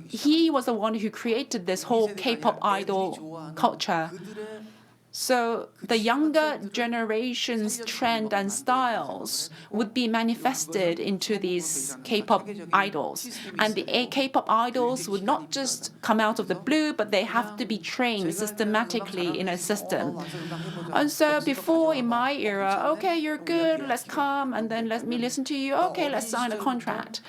he was the one who created this whole K-pop idol culture. So the younger generation's trend and styles would be manifested into these K-pop idols. And the K-pop idols would not just come out of the blue, but they have to be trained systematically in a system. And so before, in my era, okay, you're good, let's come, and then let me listen to you, okay, let's sign a contract.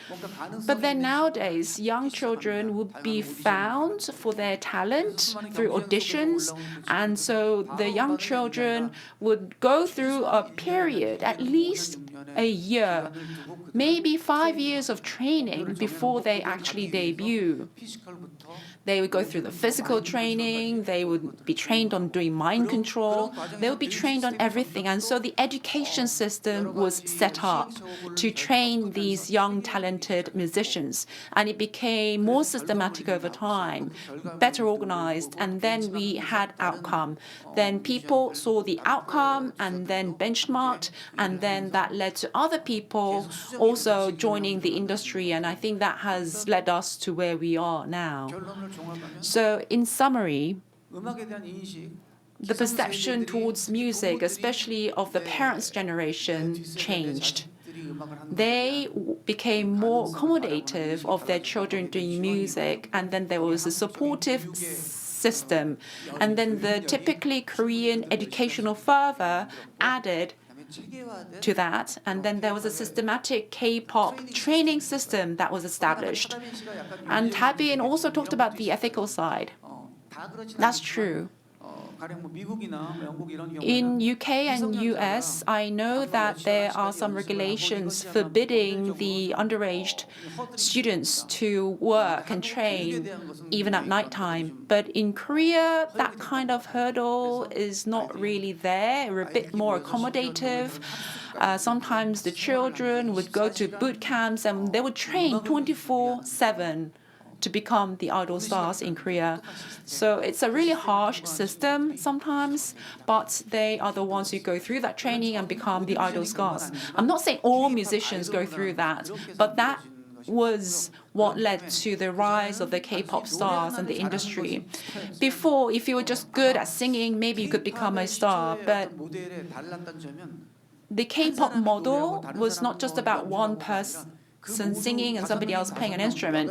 But then nowadays, young children would be found for their talent through auditions, and so the young children would go through a period, at least a year, maybe 5 years of training before they actually debut. They would go through the physical training, they would be trained on doing mind control, they would be trained on everything. And so the education system was set up to train these young, talented musicians. And it became more systematic over time, better organized, and then we had outcome. Then people saw the outcome and then benchmarked, and then that led to other people also joining the industry. And I think that has led us to where we are now. So in summary, the perception towards music, especially of the parents' generation, changed. They became more accommodative of their children doing music, and then there was a supportive system. And then the typically Korean educational fervor added to that. And then there was a systematic K-pop training system that was established. And Tabin also talked about the ethical side. That's true. In UK and US, I know that there are some regulations forbidding the underage students to work and train even at nighttime. But in Korea, that kind of hurdle is not really there. We're a bit more accommodative. Sometimes the children would go to boot camps and they would train 24/7 to become the idol stars in Korea. So it's a really harsh system sometimes, but they are the ones who go through that training and become the idol stars. I'm not saying all musicians go through that, but that was what led to the rise of the K-pop stars and the industry. Before, if you were just good at singing, maybe you could become a star, but the K-pop model was not just about one person singing and somebody else playing an instrument.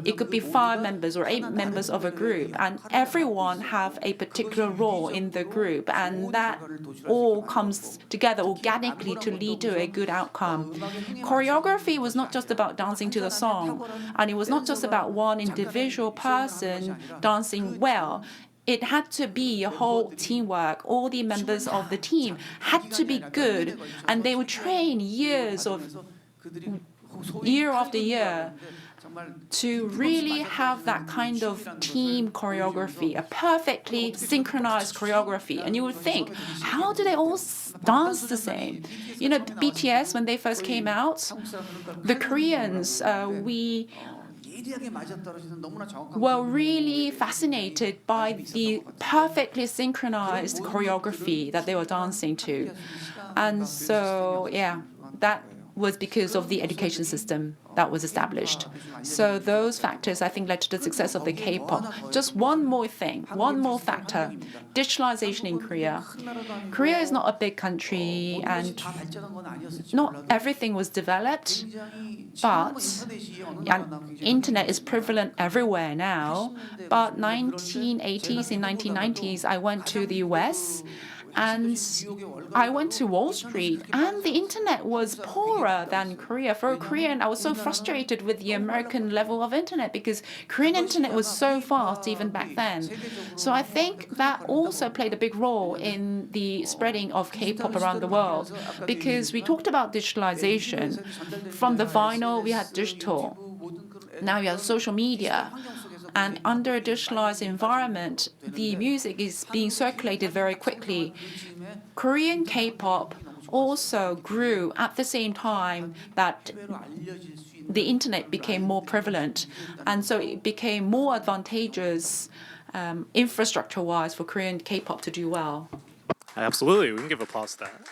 It could be 5 members or 8 members of a group, and everyone have a particular role in the group, and that all comes together organically to lead to a good outcome. Choreography was not just about dancing to the song, and it was not just about one individual person dancing well. It had to be a whole teamwork. All the members of the team had to be good, and they would train year after year to really have that kind of team choreography, a perfectly synchronized choreography. And you would think, how do they all dance the same? You know, BTS, when they first came out, the Koreans, we were really fascinated by the perfectly synchronized choreography that they were dancing to. And so, yeah, that was because of the education system that was established. So those factors, I think, led to the success of the K-pop. Just one more thing, one more factor, digitalization in Korea. Korea is not a big country, and not everything was developed, but internet is prevalent everywhere now. But 1980s and 1990s, I went to the US, and I went to Wall Street, and the internet was poorer than Korea. For a Korean, I was so frustrated with the American level of internet because Korean internet was so fast even back then. So I think that also played a big role in the spreading of K-pop around the world, because we talked about digitalization. From the vinyl, we had digital. Now we have social media. And under a digitalized environment, the music is being circulated very quickly. Korean K-pop also grew at the same time that the internet became more prevalent. And so it became more advantageous infrastructure-wise for Korean K-pop to do well. Absolutely, we can give applause to that.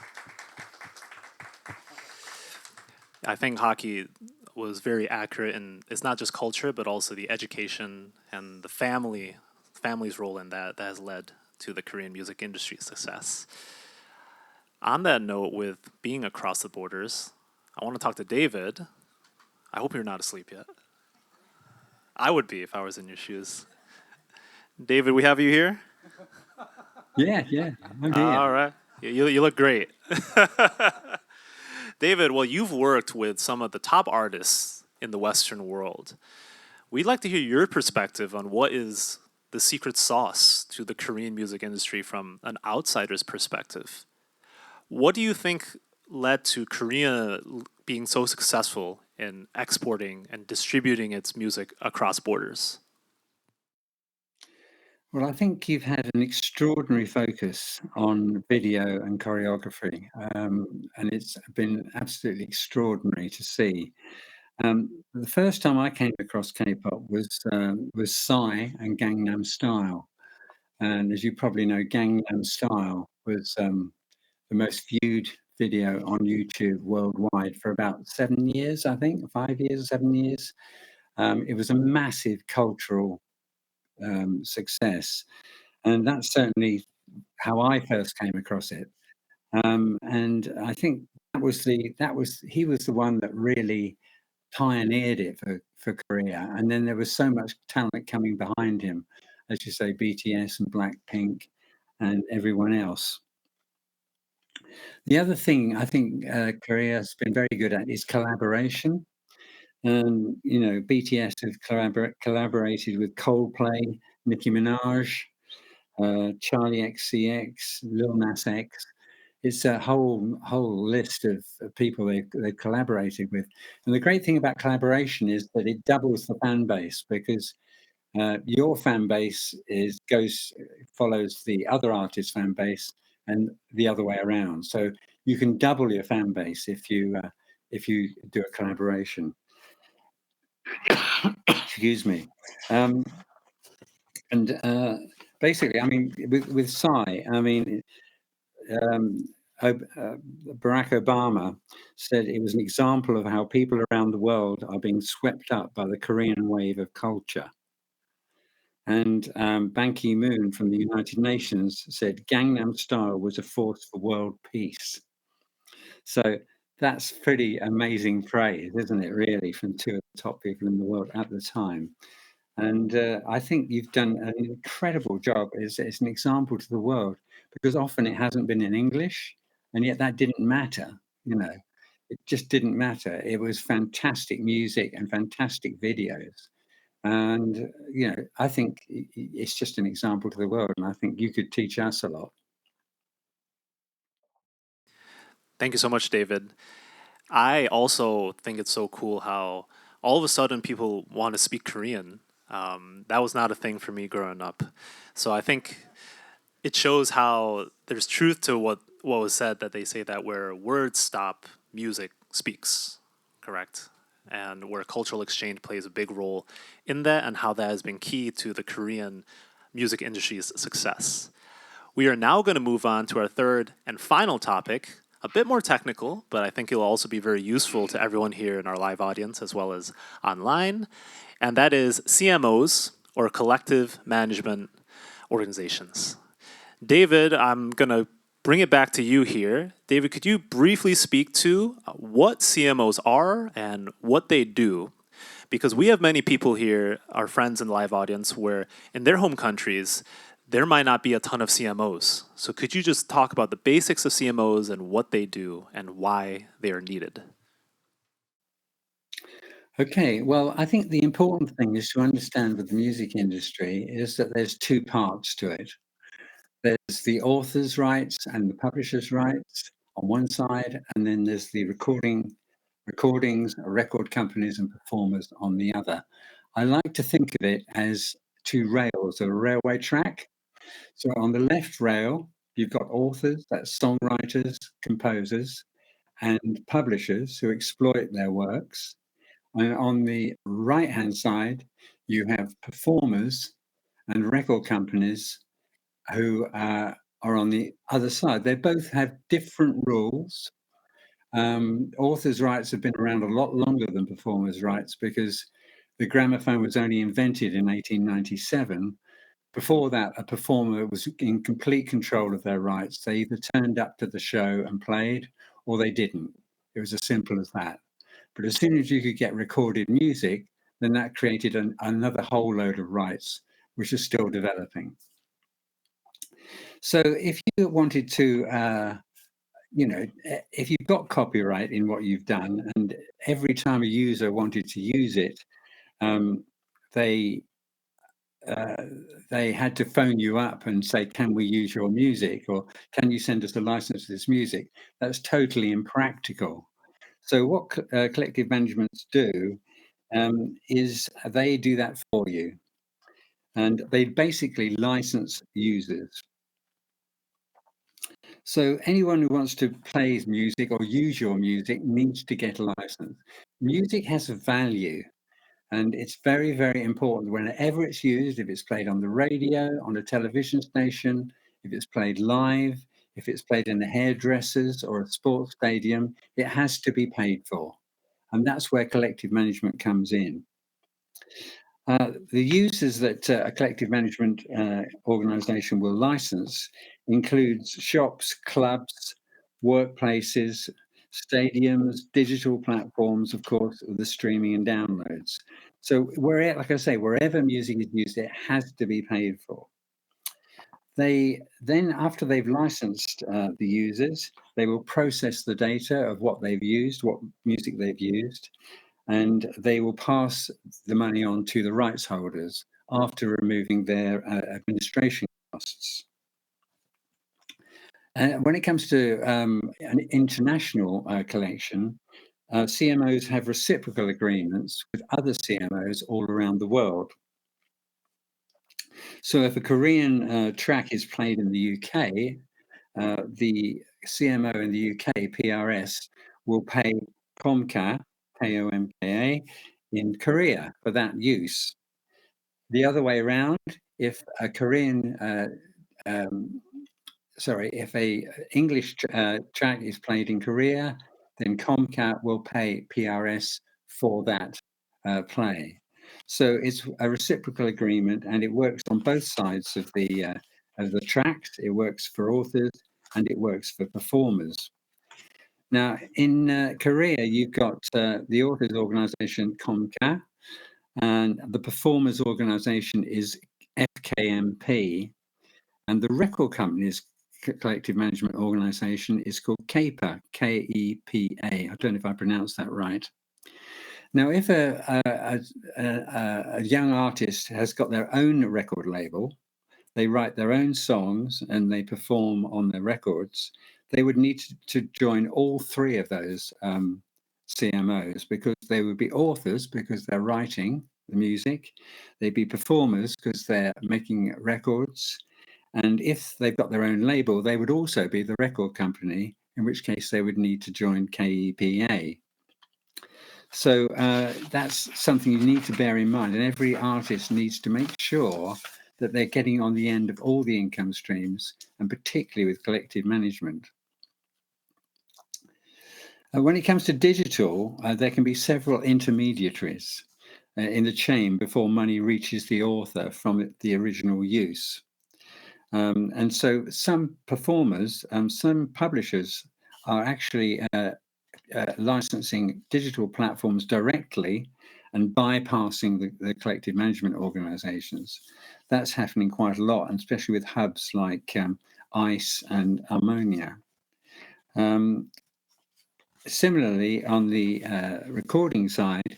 I think hockey was very accurate, and it's not just culture, but also the education and the family's role in that has led to the Korean music industry's success. On that note, with being across the borders, I want to talk to David. I hope you're not asleep yet. I would be if I was in your shoes. David, we have you here? Yeah, I'm here. All right. You look great. David, well, you've worked with some of the top artists in the Western world. We'd like to hear your perspective on what is the secret sauce to the Korean music industry from an outsider's perspective. What do you think led to Korea being so successful in exporting and distributing its music across borders? Well, I think you've had an extraordinary focus on video and choreography, and it's been absolutely extraordinary to see. The first time I came across K-pop was Psy and Gangnam Style, and as you probably know, Gangnam Style was the most viewed video on YouTube worldwide for about 7 years, I think, 5 years, 7 years. It was a massive cultural success. And that's certainly how I first came across it. And I think he was the one that really pioneered it for Korea. And then there was so much talent coming behind him, as you say, BTS and Blackpink and everyone else. The other thing I think Korea has been very good at is collaboration. And, you know, BTS have collaborated with Coldplay, Nicki Minaj, Charlie XCX, Lil Nas X. It's a whole list of people they've collaborated with. And the great thing about collaboration is that it doubles the fan base, because your fan base follows the other artist's fan base and the other way around. So you can double your fan base if you do a collaboration. Excuse me. Basically, I mean, with Psy, I mean, Barack Obama said it was an example of how people around the world are being swept up by the Korean wave of culture. And Ban Ki-moon from the United Nations said Gangnam Style was a force for world peace. So that's pretty amazing praise, isn't it, really, from two of the top people in the world at the time. And I think you've done an incredible job. It's an example to the world, because often it hasn't been in English, and yet that didn't matter, you know. It just didn't matter. It was fantastic music and fantastic videos. And, you know, I think it's just an example to the world, and I think you could teach us a lot. Thank you so much, David. I also think it's so cool how all of a sudden people want to speak Korean. That was not a thing for me growing up. So I think it shows how there's truth to what was said, that they say that where words stop, music speaks, correct? And where cultural exchange plays a big role in that, and how that has been key to the Korean music industry's success. We are now going to move on to our third and final topic, a bit more technical, but I think it'll also be very useful to everyone here in our live audience as well as online, and that is CMOs, or collective management organizations. David, I'm going to bring it back to you here. David, could you briefly speak to what CMOs are and what they do? Because we have many people here, our friends in the live audience, where in their home countries, there might not be a ton of CMOs. So could you just talk about the basics of CMOs and what they do and why they are needed? Okay, well, I think the important thing is to understand with the music industry is that there's two parts to it. There's the author's rights and the publisher's rights on one side, and then there's the recordings, record companies and performers on the other. I like to think of it as two rails, a railway track. So on the left rail, you've got authors, that's songwriters, composers, and publishers who exploit their works. And on the right-hand side, you have performers and record companies who are on the other side. They both have different rules. Authors' rights have been around a lot longer than performers' rights, because the gramophone was only invented in 1897. Before that, a performer was in complete control of their rights. They either turned up to the show and played, or they didn't. It was as simple as that. But as soon as you could get recorded music, then that created another whole load of rights, which are still developing. So if you wanted to, you know, if you've got copyright in what you've done, and every time a user wanted to use it, they had to phone you up and say, can we use your music? Or can you send us a license to this music? That's totally impractical. So what collective managements do is they do that for you. And they basically license users. So anyone who wants to play music or use your music needs to get a license. Music has a value. And it's very, very important whenever it's used, if it's played on the radio, on a television station, if it's played live, if it's played in a hairdresser's or a sports stadium, it has to be paid for. And that's where collective management comes in. The users that a collective management organization will license includes shops, clubs, workplaces, stadiums, digital platforms, of course, the streaming and downloads. So like I say, wherever music is used, it has to be paid for. They then, after they've licensed the users, they will process the data of what they've used, what music they've used, and they will pass the money on to the rights holders after removing their administration costs. When it comes to an international collection, CMOs have reciprocal agreements with other CMOs all around the world. So if a Korean track is played in the UK, the CMO in the UK, PRS, will pay Komka, Komka, in Korea for that use. The other way around, if a Korean, if a English track is played in Korea, then Comcat will pay PRS for that play. So it's a reciprocal agreement, and it works on both sides of the tracks. It works for authors and it works for performers. Now, in Korea, you've got the authors organization Comcat, and the performers organization is FKMP, and the record company's collective management organization is called KEPA, K-E-P-A. I don't know if I pronounced that right. Now, if a young artist has got their own record label, they write their own songs and they perform on their records, they would need to join all three of those CMOs, because they would be authors because they're writing the music, they'd be performers because they're making records, and if they've got their own label, they would also be the record company, in which case they would need to join KEPA. So that's something you need to bear in mind, and every artist needs to make sure that they're getting on the end of all the income streams, and particularly with collective management. When it comes to digital, there can be several intermediaries in the chain before money reaches the author from the original use. And so some performers, some publishers are actually licensing digital platforms directly and bypassing the collective management organizations. That's happening quite a lot, and especially with hubs like ICE and Ammonia. Similarly, on the recording side,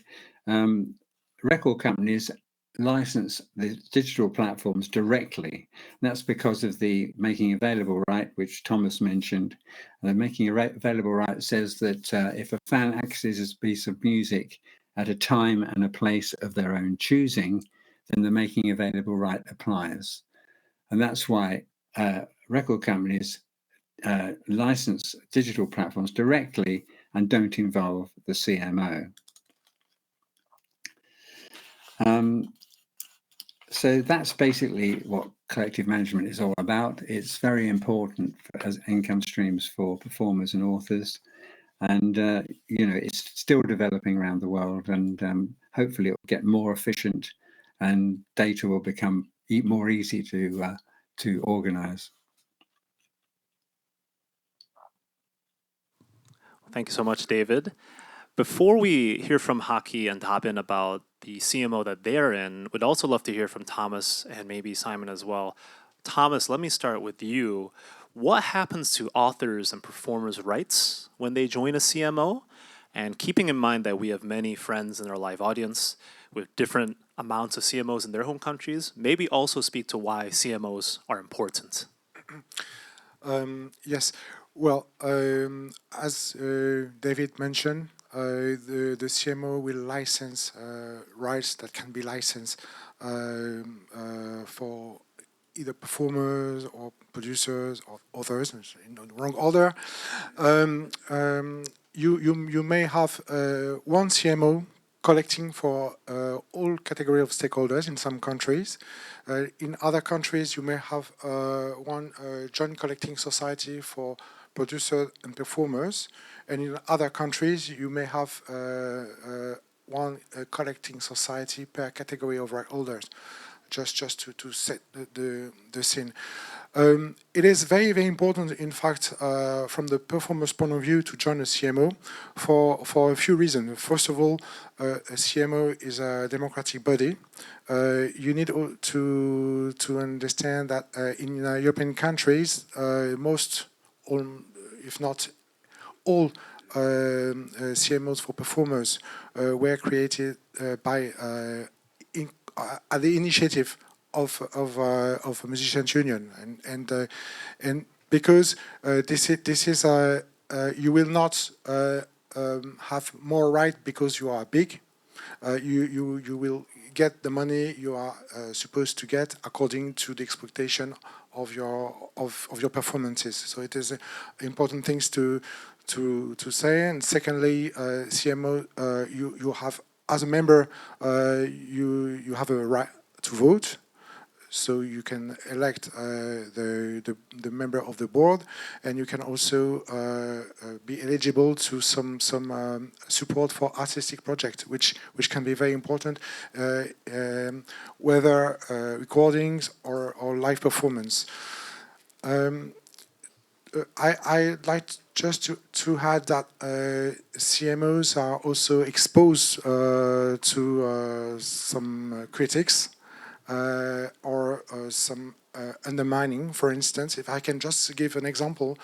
record companies license the digital platforms directly. That's because of the making available right, which Thomas mentioned. The making available right says that if a fan accesses a piece of music at a time and a place of their own choosing, then the making available right applies. And that's why record companies license digital platforms directly and don't involve the CMO. So that's basically what collective management is all about. It's very important as income streams for performers and authors, and it's still developing around the world, and hopefully it will get more efficient, and data will become more easy to organize. Thank you so much, David. Before we hear from Haki and Tabin about the CMO that they're in, we'd also love to hear from Thomas and maybe Simon as well. Thomas, let me start with you. What happens to authors and performers' rights when they join a CMO? And keeping in mind that we have many friends in our live audience with different amounts of CMOs in their home countries, maybe also speak to why CMOs are important. Yes. Well, as David mentioned, the CMO will license rights that can be licensed for either performers or producers or authors, in the wrong order. You may have one CMO collecting for all category of stakeholders in some countries. In other countries, you may have one joint collecting society for producers and performers, and in other countries you may have one collecting society per category of right holders, just to set the scene. It is very, very important, in fact, from the performer's point of view, to join a CMO for a few reasons. First of all, a CMO is a democratic body. You need to understand that in European countries, most, if not all, CMOs for performers were created by at the initiative of a musicians union, and because this is you will not have more right because you are big. You will get the money you are supposed to get according to the expectation of your performances. So it is important things to say. And secondly, CMO, you have, as a member, you have a right to vote. So you can elect the member of the board, and you can also be eligible to some support for artistic projects, which can be very important, whether recordings or live performance. I'd like just to add that CMOs are also exposed to some critics. Or some undermining. For instance, if I can just give an example,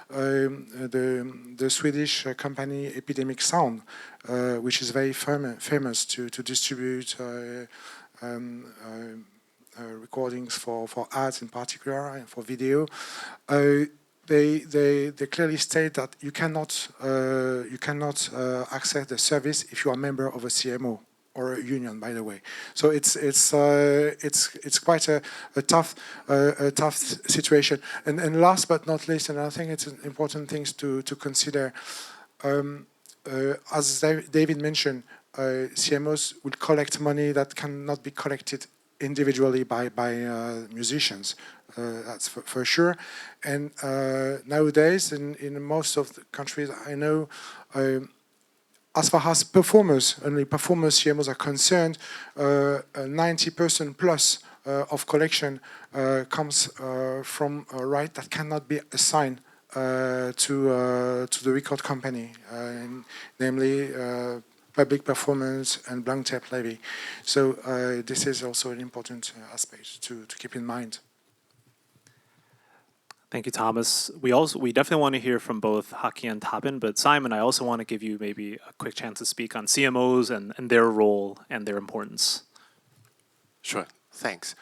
the Swedish company Epidemic Sound, which is very famous to distribute recordings for ads in particular and for video. They clearly state that you cannot access the service if you are a member of a CMO or a union, by the way. So it's quite a tough situation. And last but not least, and I think it's important things to consider. As David mentioned, CMOs will collect money that cannot be collected individually by musicians. That's for sure. And nowadays, in most of the countries I know, as far as only performers CMOs are concerned, 90% plus of collection comes from a right that cannot be assigned to the record company, namely public performance and blank tape levy. So this is also an important aspect to keep in mind. Thank you, Thomas. We definitely want to hear from both Haki and Tabin, but Simon, I also want to give you maybe a quick chance to speak on CMOs and their role and their importance. Sure, thanks.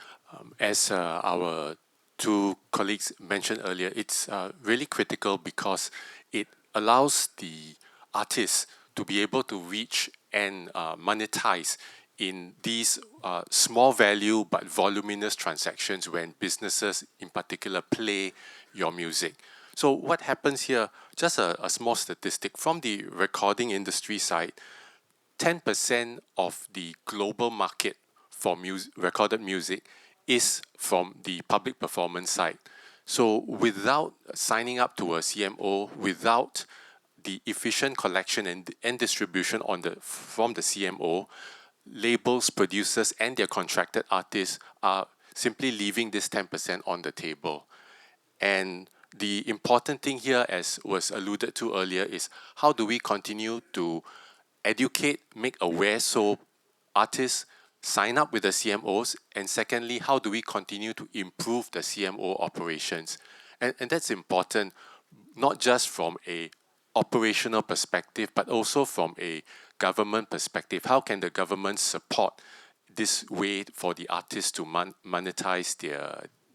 As our two colleagues mentioned earlier, it's really critical because it allows the artists to be able to reach and monetize in these small value but voluminous transactions when businesses in particular play your music. So what happens here, just a small statistic from the recording industry side, 10% of the global market for recorded music is from the public performance side. So without signing up to a CMO, without the efficient collection and distribution from the CMO, labels, producers, and their contracted artists are simply leaving this 10% on the table. And the important thing here, as was alluded to earlier, is how do we continue to educate, make aware so artists sign up with the CMOs, and secondly, how do we continue to improve the CMO operations? And that's important, not just from a operational perspective, but also from a government perspective. How can the government support this way for the artists to monetize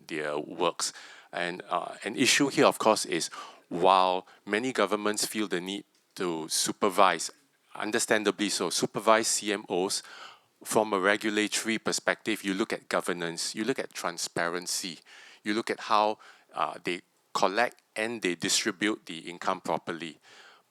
their works? And an issue here, of course, is while many governments feel the need to supervise, understandably so, supervise CMOs, from a regulatory perspective, you look at governance, you look at transparency, you look at how they collect and they distribute the income properly.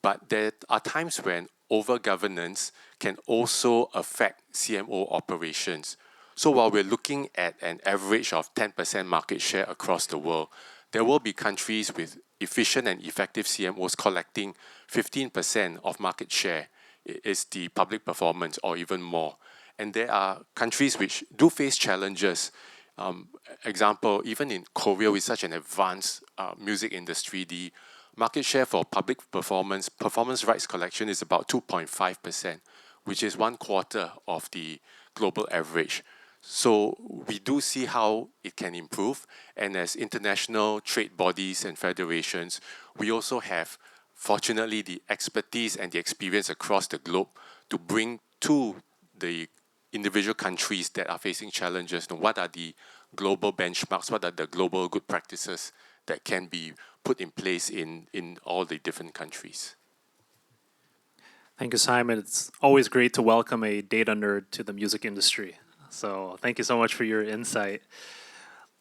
But there are times when over-governance can also affect CMO operations. So while we're looking at an average of 10% market share across the world, there will be countries with efficient and effective CMOs collecting 15% of market share is the public performance or even more. And there are countries which do face challenges Example, even in Korea, with such an advanced music industry, the market share for public performance rights collection is about 2.5%, which is 1/4 of the global average. So we do see how it can improve. And as international trade bodies and federations, we also have, fortunately, the expertise and the experience across the globe to bring to the individual countries that are facing challenges. What are the global benchmarks? What are the global good practices that can be put in place in all the different countries? Thank you, Simon. It's always great to welcome a data nerd to the music industry. So thank you so much for your insight.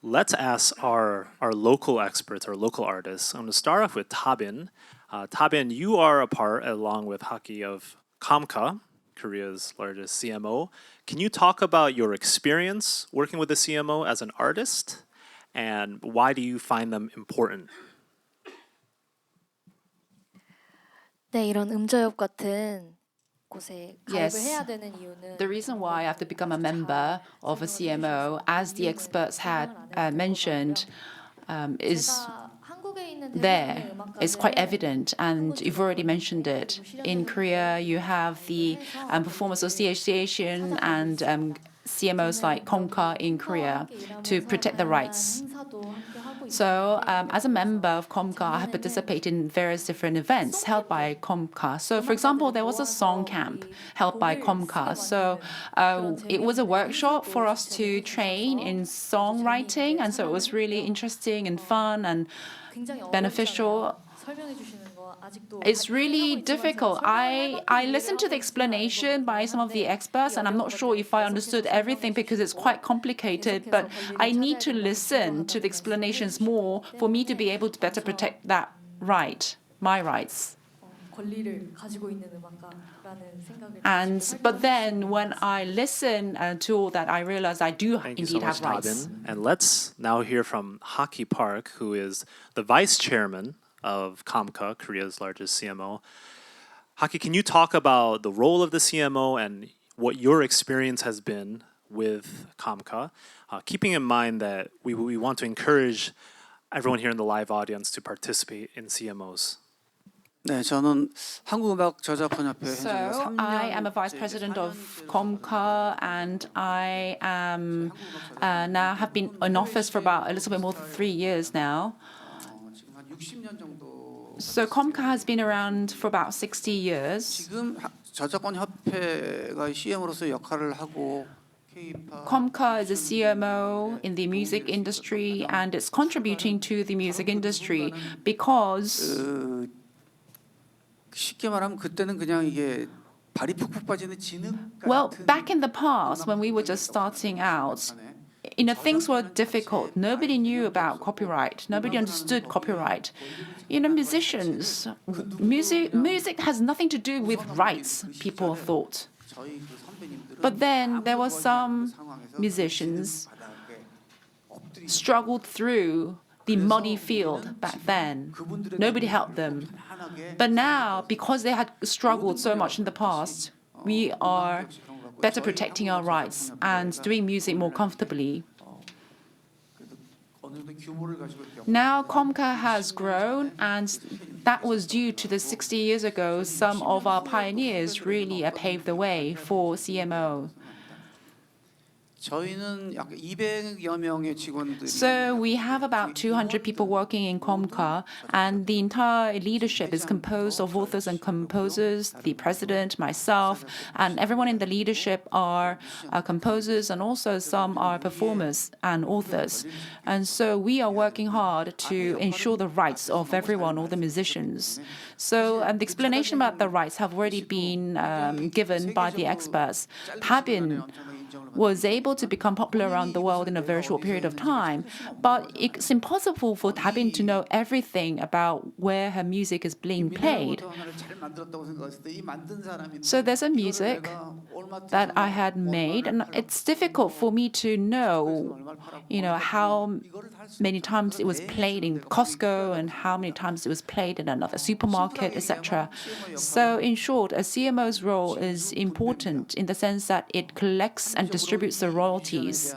Let's ask our local experts, our local artists. I'm going to start off with Tabin. Tabin, you are a part, along with Haki, of Kamka, Korea's largest CMO. Can you talk about your experience working with the CMO as an artist, and why do you find them important? 네, 이런 음저협 같은 곳에 가입을 Yes. 해야 되는 이유는 The reason why I have to become a member of a CMO, as the experts had mentioned, is 제가 한국에 있는 there. 대부분의 It's quite 음악가들은 evident, and you've already mentioned it. In Korea, you have the Performance Association and CMOs like Komka in Korea to protect the rights. So as a member of Komka, I have participated in various different events held by Komka. So for example, there was a song camp held by Komka. So it was a workshop for us to train in songwriting. And so it was really interesting and fun and beneficial. It's really difficult. I listened to the explanation by some of the experts, and I'm not sure if I understood everything because it's quite complicated, but I need to listen to the explanations more for me to be able to better protect that right, my rights. But then when I listen to all that, I realize I do indeed have rights. And let's now hear from Haki Park, who is the vice chairman of Kamka, Korea's largest CMO. Haki, can you talk about the role of the CMO and what your experience has been with Kamka, keeping in mind that we want to encourage everyone here in the live audience to participate in CMOs? 네, 저는 한국음악저작권협회 So I am a vice president of Komka, and I am now have been in office for about a little bit more than 3 years now. So Komka has been around for about 60 years. 지금 저작권협회가 CM으로서 역할을 하고 Komka is a CMO in the music industry, and it's contributing to the music industry because 쉽게 말하면 그때는 그냥 이게 발이 푹푹 빠지는 진흙 well, back in the past when we were just starting out, things were difficult. Nobody knew about copyright. Nobody understood copyright. Musicians, music has nothing to do with rights, people thought. But then there were some musicians struggled through the muddy field back then. Nobody helped them. But now, because they had struggled so much in the past, we are better protecting our rights and doing music more comfortably. Now Komka has grown, and that was due to the 60 years ago some of our pioneers really paved the way for CMO. 저희는 약 200여 명의 직원들이 So we have about 200 people working in Komka, and the entire leadership is composed of authors and composers, the president, myself, and everyone in the leadership are composers, and also some are performers and authors. And so we are working hard to ensure the rights of everyone, all the musicians. So the explanation about the rights have already been given by the experts. Tabin was able to become popular around the world in a very short period of time, but it's impossible for Tabin to know everything about where her music is being played. So there's a music that I had made, and it's difficult for me to know, how many times it was played in Costco and how many times it was played in another supermarket, etc. So in short, a CMO's role is important in the sense that it collects and distributes the royalties.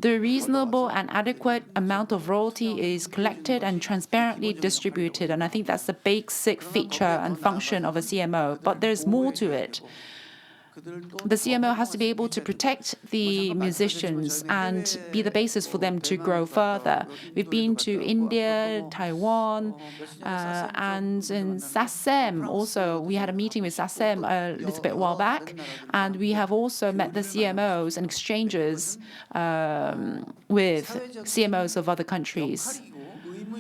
the reasonable and adequate amount of royalty is collected and transparently distributed. And I think that's the basic feature and function of a CMO. But there's more to it. The CMO has to be able to protect the musicians and be the basis for them to grow further. We've been to India, Taiwan, and in SACEM also. We had a meeting with SACEM a little bit while back, and we have also met the CMOs and exchanges with CMOs of other countries.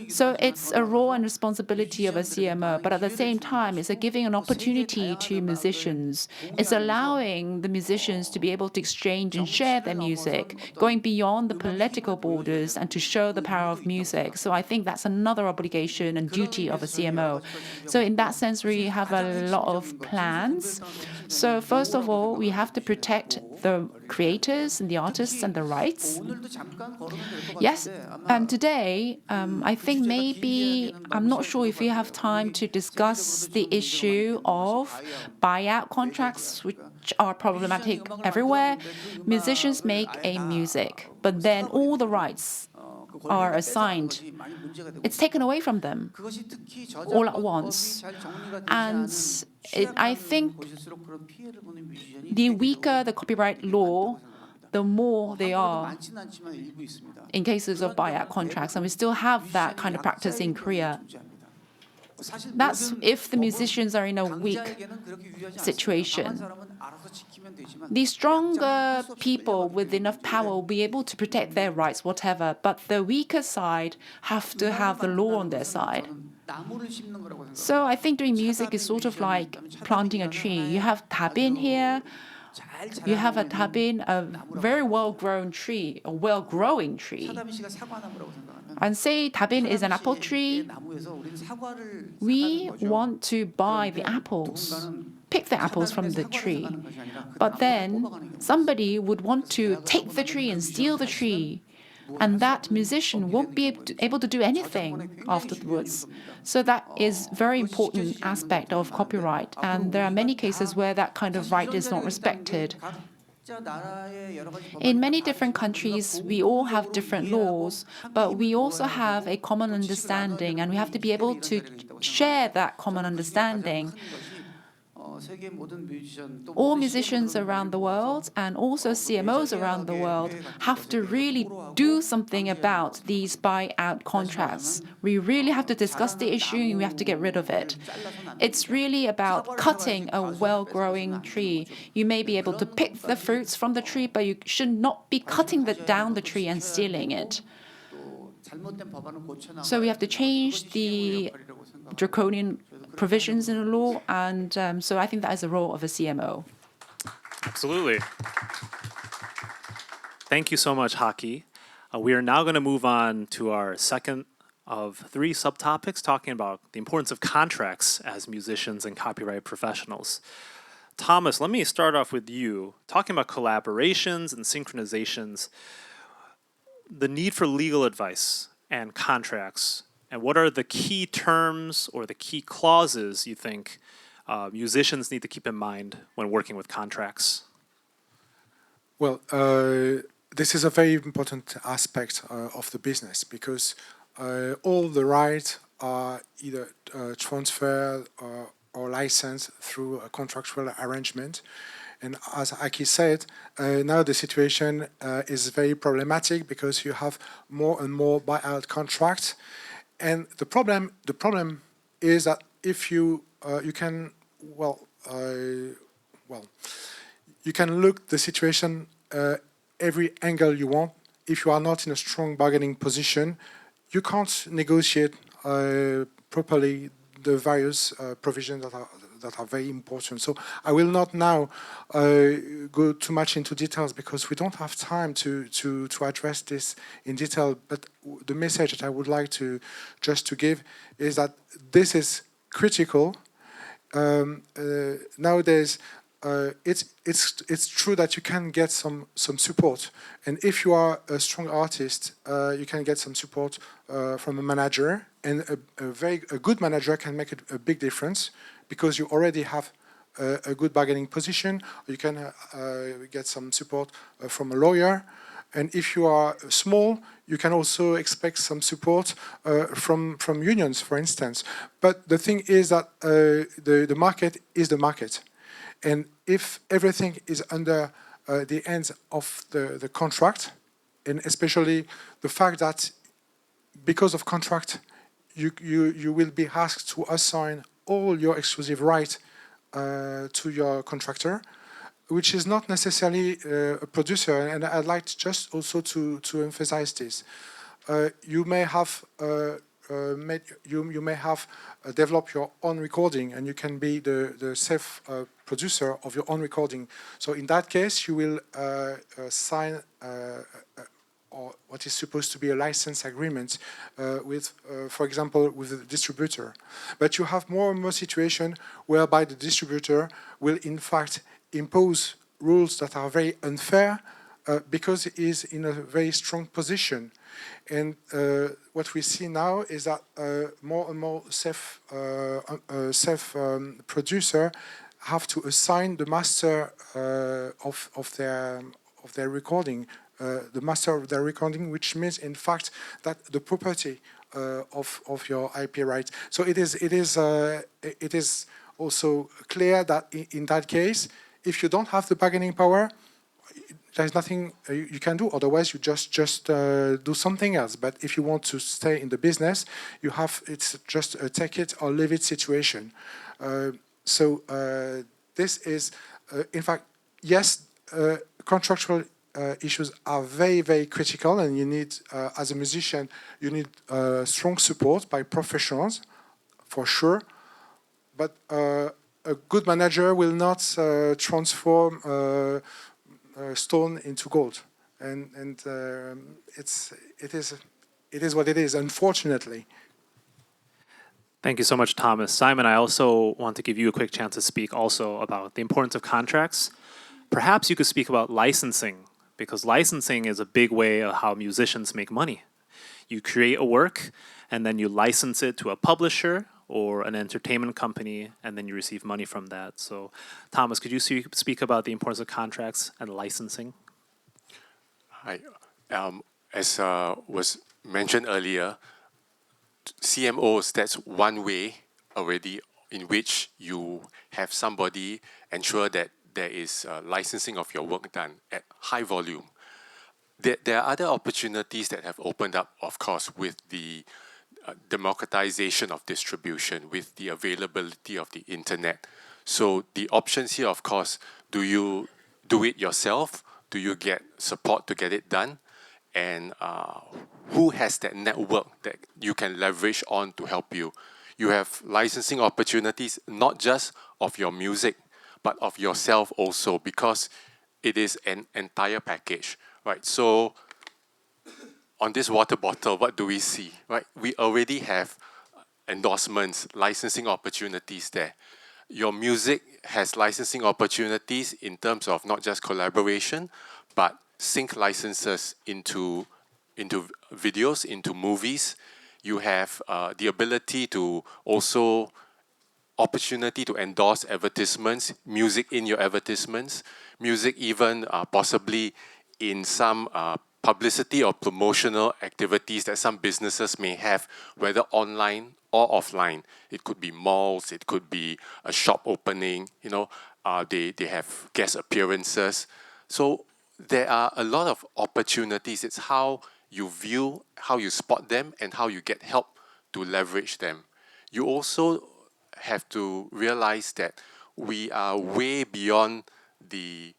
So it's a role and responsibility of a CMO, but at the same time, it's giving an opportunity to musicians. It's allowing the musicians to be able to exchange and share their music, going beyond the political borders and to show the power of music. So I think that's another obligation and duty of a CMO. So in that sense, we have a lot of plans. So first of all, we have to protect the creators and the artists and the rights. Yes, today, I think maybe, I'm not sure if we have time to discuss the issue of buyout contracts, which are problematic everywhere. Musicians make a music, but then all the rights are assigned. It's taken away from them all at once. And I think the weaker the copyright law, the more they are in cases of buyout contracts. And we still have that kind of practice in Korea. That's if the musicians are in a weak situation. The stronger people with enough power will be able to protect their rights, whatever, but the weaker side have to have the law on their side. So I think doing music is sort of like planting a tree. You have Dabin here. You have a Dabin, a very well-grown tree, a well-growing tree. And say Dabin is an apple tree. We want to buy the apples, pick the apples from the tree. But then somebody would want to take the tree and steal the tree. And that musician won't be able to do anything afterwards. So that is a very important aspect of copyright. And there are many cases where that kind of right is not respected. In many different countries, we all have different laws, but we also have a common understanding, and we have to be able to share that common understanding. All musicians around the world and also CMOs around the world have to really do something about these buyout contracts. We really have to discuss the issue and we have to get rid of it. It's really about cutting a well-growing tree. You may be able to pick the fruits from the tree, but you should not be cutting down the tree and stealing it. So we have to change the draconian provisions in the law, and so I think that is the role of a CMO. Absolutely. Thank you so much, Haki. We are now going to move on to our second of three subtopics, talking about the importance of contracts as musicians and copyright professionals. Thomas, let me start off with you, talking about collaborations and synchronizations, the need for legal advice and contracts. And what are the key terms or the key clauses you think musicians need to keep in mind when working with contracts? Well, this is a very important aspect of the business because all the rights are either transferred or licensed through a contractual arrangement. And as Aki said, now the situation is very problematic because you have more and more buyout contracts. And the problem is that if you can you can look the situation every angle you want. If you are not in a strong bargaining position, you can't negotiate properly the various provisions that are very important. So I will not now go too much into details because we don't have time to address this in detail. But the message that I would like to give is that this is critical. Nowadays, it's true that you can get some support, and if you are a strong artist, you can get some support from a manager, and a good manager can make a big difference because you already have a good bargaining position. You can get some support from a lawyer, And if you are small, you can also expect some support from unions, for instance. But the thing is that the market is the market. And if everything is under the ends of the contract, and especially the fact that because of contract, you will be asked to assign all your exclusive right to your contractor, which is not necessarily a producer. And I'd like just also to emphasize this. You may have developed your own recording, and you can be the self producer of your own recording. So in that case, you will sign or what is supposed to be a license agreement with, for example, with the distributor. But you have more and more situation whereby the distributor will in fact impose rules that are very unfair because it is in a very strong position. And what we see now is that more and more self-producer have to assign the master of their recording, the master of their recording, which means in fact that the property of your IP right. So it is also clear that in that case, if you don't have the bargaining power, there's nothing you can do. Otherwise, you just do something else. But if you want to stay in the business, it's just a take it or leave it situation. So this is, in fact, yes, contractual issues are very, very critical, and you need, as a musician, you need strong support by professionals, for sure. But a good manager will not transform stone into gold, and it is what it is, unfortunately. Thank you so much, Thomas. Simon, I also want to give you a quick chance to speak also about the importance of contracts. Perhaps you could speak about licensing, because licensing is a big way of how musicians make money. You create a work, and then you license it to a publisher or an entertainment company, and then you receive money from that. So, Thomas, could you speak about the importance of contracts and licensing? Hi. As was mentioned earlier, CMOs, that's one way already in which you have somebody ensure that there is licensing of your work done at high volume. There are other opportunities that have opened up, of course, with the democratization of distribution, with the availability of the internet. So the options here, of course, do you do it yourself? Do you get support to get it done? And who has that network that you can leverage on to help you? You have licensing opportunities, not just of your music, but of yourself also, because it is an entire package, right? So on this water bottle, what do we see, right? We already have endorsements, licensing opportunities there. Your music has licensing opportunities in terms of not just collaboration, but sync licenses into videos, into movies. You have the ability to also opportunity to endorse advertisements, music in your advertisements, music even possibly in some publicity or promotional activities that some businesses may have, whether online or offline. It could be malls, it could be a shop opening, they have guest appearances. So there are a lot of opportunities. It's how you view, how you spot them, and how you get help to leverage them. You also have to realize that we are way beyond the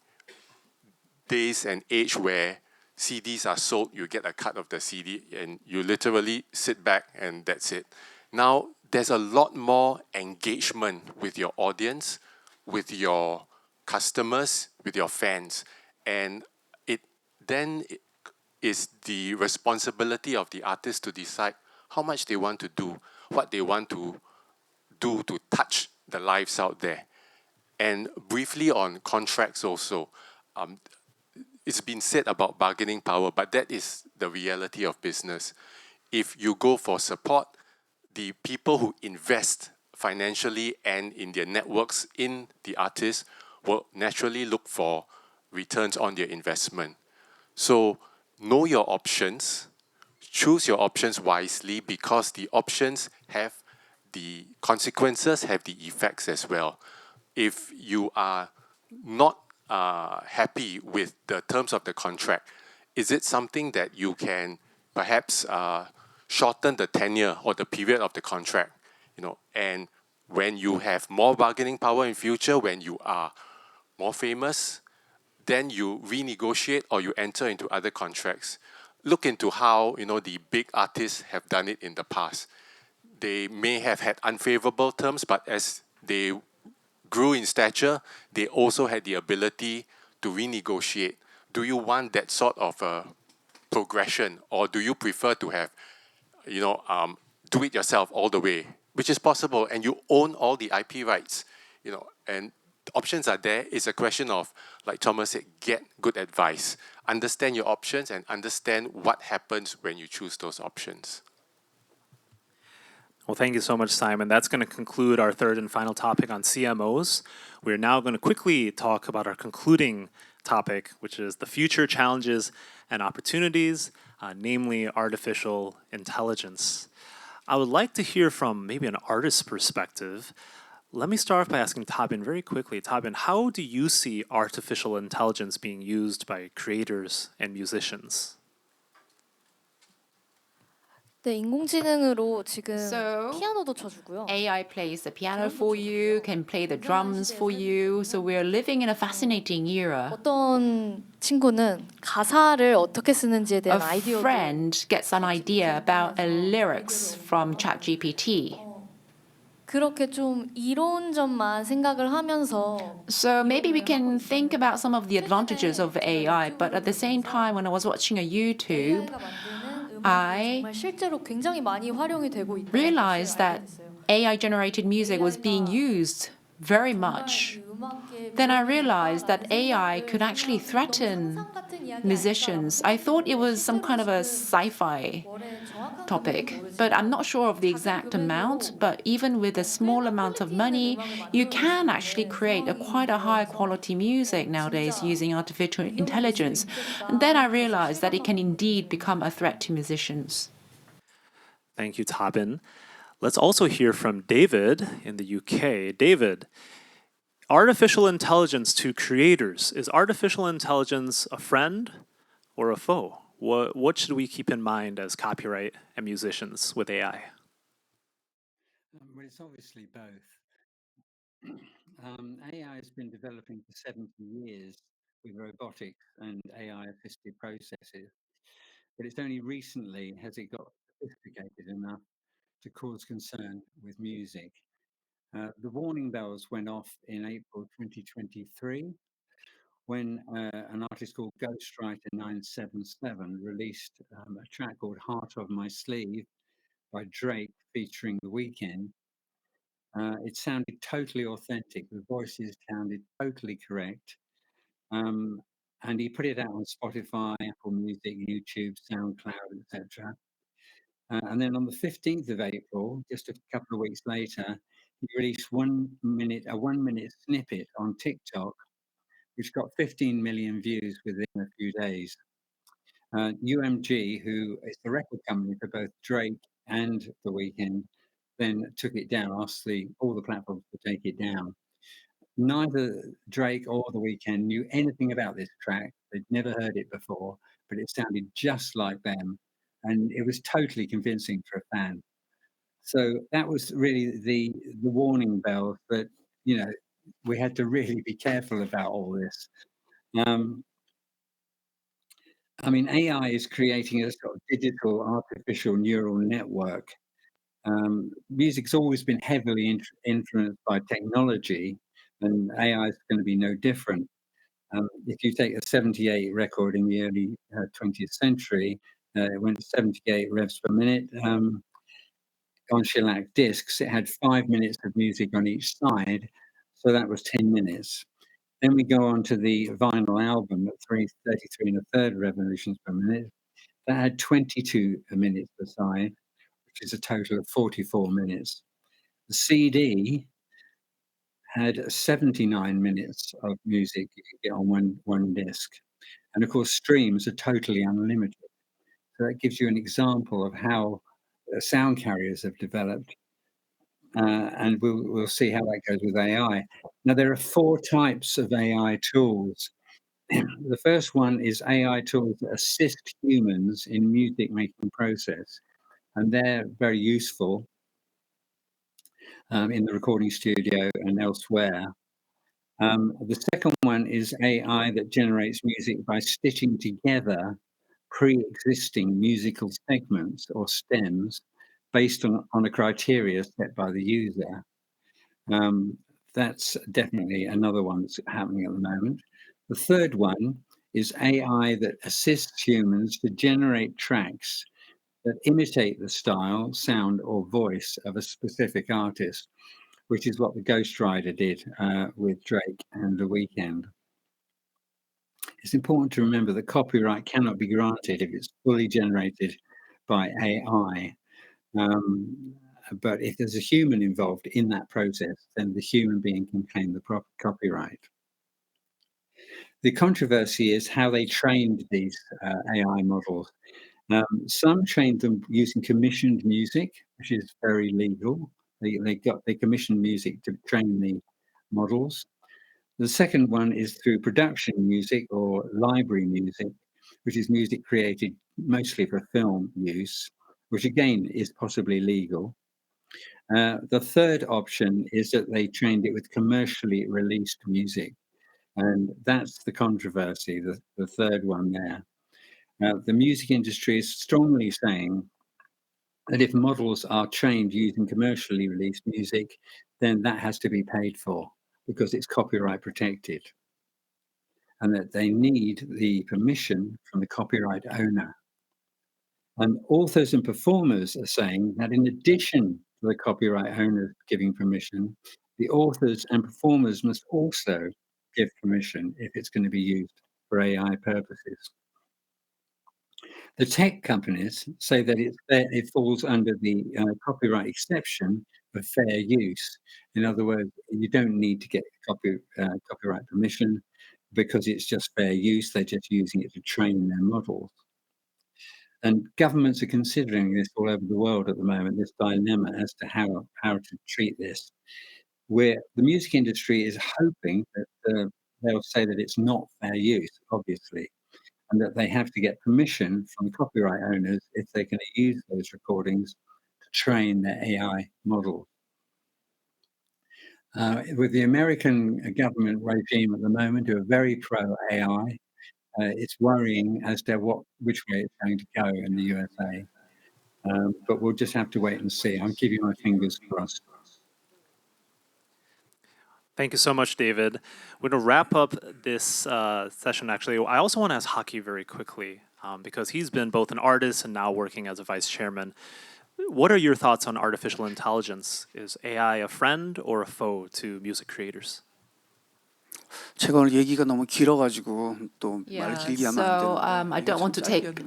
days and age where CDs are sold, you get a cut of the CD, and you literally sit back and that's it. Now, there's a lot more engagement with your audience, with your customers, with your fans. And it then is the responsibility of the artist to decide how much they want to do, what they want to do to touch the lives out there. And briefly on contracts also, it's been said about bargaining power, but that is the reality of business. If you go for support, the people who invest financially and in their networks in the artists will naturally look for returns on their investment. So know your options, choose your options wisely, because the options have the consequences, have the effects as well. If you are not happy with the terms of the contract, is it something that you can perhaps shorten the tenure or the period of the contract? And when you have more bargaining power in future, when you are more famous, then you renegotiate or you enter into other contracts. Look into how the big artists have done it in the past. They may have had unfavorable terms, but as they grew in stature, they also had the ability to renegotiate. Do you want that sort of progression, or do you prefer to have, do it yourself all the way, which is possible, and you own all the IP rights, and the options are there. It's a question of, like Thomas said, get good advice, understand your options, and understand what happens when you choose those options. Well, thank you so much, Simon. That's going to conclude our third and final topic on CMOs. We're now going to quickly talk about our concluding topic, which is the future challenges and opportunities, namely artificial intelligence. I would like to hear from maybe an artist's perspective. Let me start off by asking Tabin very quickly. Tabin, how do you see artificial intelligence being used by creators and musicians? 네, 인공지능으로 지금 So, 피아노도 쳐주고요. AI plays the piano for you, can play the drums for you. So we're living in a fascinating era. 어떤 친구는 가사를 어떻게 쓰는지에 대한 A 아이디어도 friend gets an idea about a lyrics from ChatGPT. 그렇게 좀 이론점만 생각을 하면서 So maybe we can think about some of the advantages of AI, but at the same time, when I was watching a YouTube, AI가 만드는 음악이 I 정말 실제로 굉장히 많이 활용이 되고 있다는 것을 realized that 알게 됐어요. AI-generated music was being used very much. Then I realized that AI could actually threaten musicians. I thought it was some kind of a sci-fi topic, but I'm not sure of the exact amount. But even with a small amount of money, you can actually create quite a high quality music nowadays using artificial intelligence. And then I realized that it can indeed become a threat to musicians. Thank you, Tabin. Let's also hear from David in the UK. David, artificial intelligence to creators. Is artificial intelligence a friend or a foe? What should we keep in mind as copyright and musicians with AI? Well, it's obviously both. AI has been developing for 70 years with robotics and AI-assisted processes, but it's only recently has it got sophisticated enough to cause concern with music. The warning bells went off in April 2023 when an artist called Ghostwriter 977 released a track called Heart of My Sleeve by Drake featuring The Weeknd. It sounded totally authentic. The voices sounded totally correct. And he put it out on Spotify, Apple Music, YouTube, SoundCloud, etc. And then on the 15th of April, just a couple of weeks later, he released a 1 minute snippet on TikTok, which got 15 million views within a few days. UMG, who is the record company for both Drake and The Weeknd, then took it down, asked all the platforms to take it down. Neither Drake or The Weeknd knew anything about this track. They'd never heard it before, but it sounded just like them. And it was totally convincing for a fan. So that was really the warning bell that, we had to really be careful about all this. AI is creating a sort of digital artificial neural network. Music's always been heavily influenced by technology, and AI is going to be no different. If you take a 78 record in the early 20th century, it went to 78 revs per minute. On shellac discs, it had 5 minutes of music on each side, so that was 10 minutes. Then we go on to the vinyl album at 33 and a third revolutions per minute. That had 22 minutes per side, which is a total of 44 minutes. The CD had 79 minutes of music you could get on one disc. And of course, streams are totally unlimited. So that gives you an example of how sound carriers have developed. And we'll see how that goes with AI. Now, there are 4 types of AI tools. The first one is AI tools that assist humans in music making process, and they're very useful in the recording studio and elsewhere. The second one is AI that generates music by stitching together pre-existing musical segments or stems based on a criteria set by the user. That's definitely another one that's happening at the moment. The third one is AI that assists humans to generate tracks that imitate the style, sound, or voice of a specific artist, which is what the Ghost Rider did with Drake and The Weeknd. It's important to remember that copyright cannot be granted if it's fully generated by AI. But if there's a human involved in that process, then the human being can claim the proper copyright. The controversy is how they trained these AI models. Some trained them using commissioned music, which is very legal. They commissioned music to train the models. The second one is through production music or library music, which is music created mostly for film use, which again is possibly legal. The third option is that they trained it with commercially released music. And that's the controversy, the third one there. The music industry is strongly saying that if models are trained using commercially released music, then that has to be paid for because it's copyright protected. And that they need the permission from the copyright owner. And authors and performers are saying that in addition to the copyright owner giving permission, the authors and performers must also give permission if it's going to be used for AI purposes. The tech companies say that it falls under the copyright exception of fair use. In other words, you don't need to get copyright permission because it's just fair use. They're just using it to train their models. And governments are considering this all over the world at the moment, this dilemma as to how to treat this. Where the music industry is hoping that they'll say that it's not fair use, obviously, and that they have to get permission from the copyright owners if they're going to use those recordings to train their AI model. With the American government regime at the moment, who are very pro-AI, it's worrying as to which way it's going to go in the USA. But we'll just have to wait and see. I'm keeping my fingers crossed. Thank you so much, David. We're going to wrap up this session, actually. I also want to ask Haki very quickly, because he's been both an artist and now working as a vice chairman. What are your thoughts on artificial intelligence? Is AI a friend or a foe to music creators? 제가 오늘 얘기가 너무 길어가지고 또 말 길게 하면 So 안 I don't want to take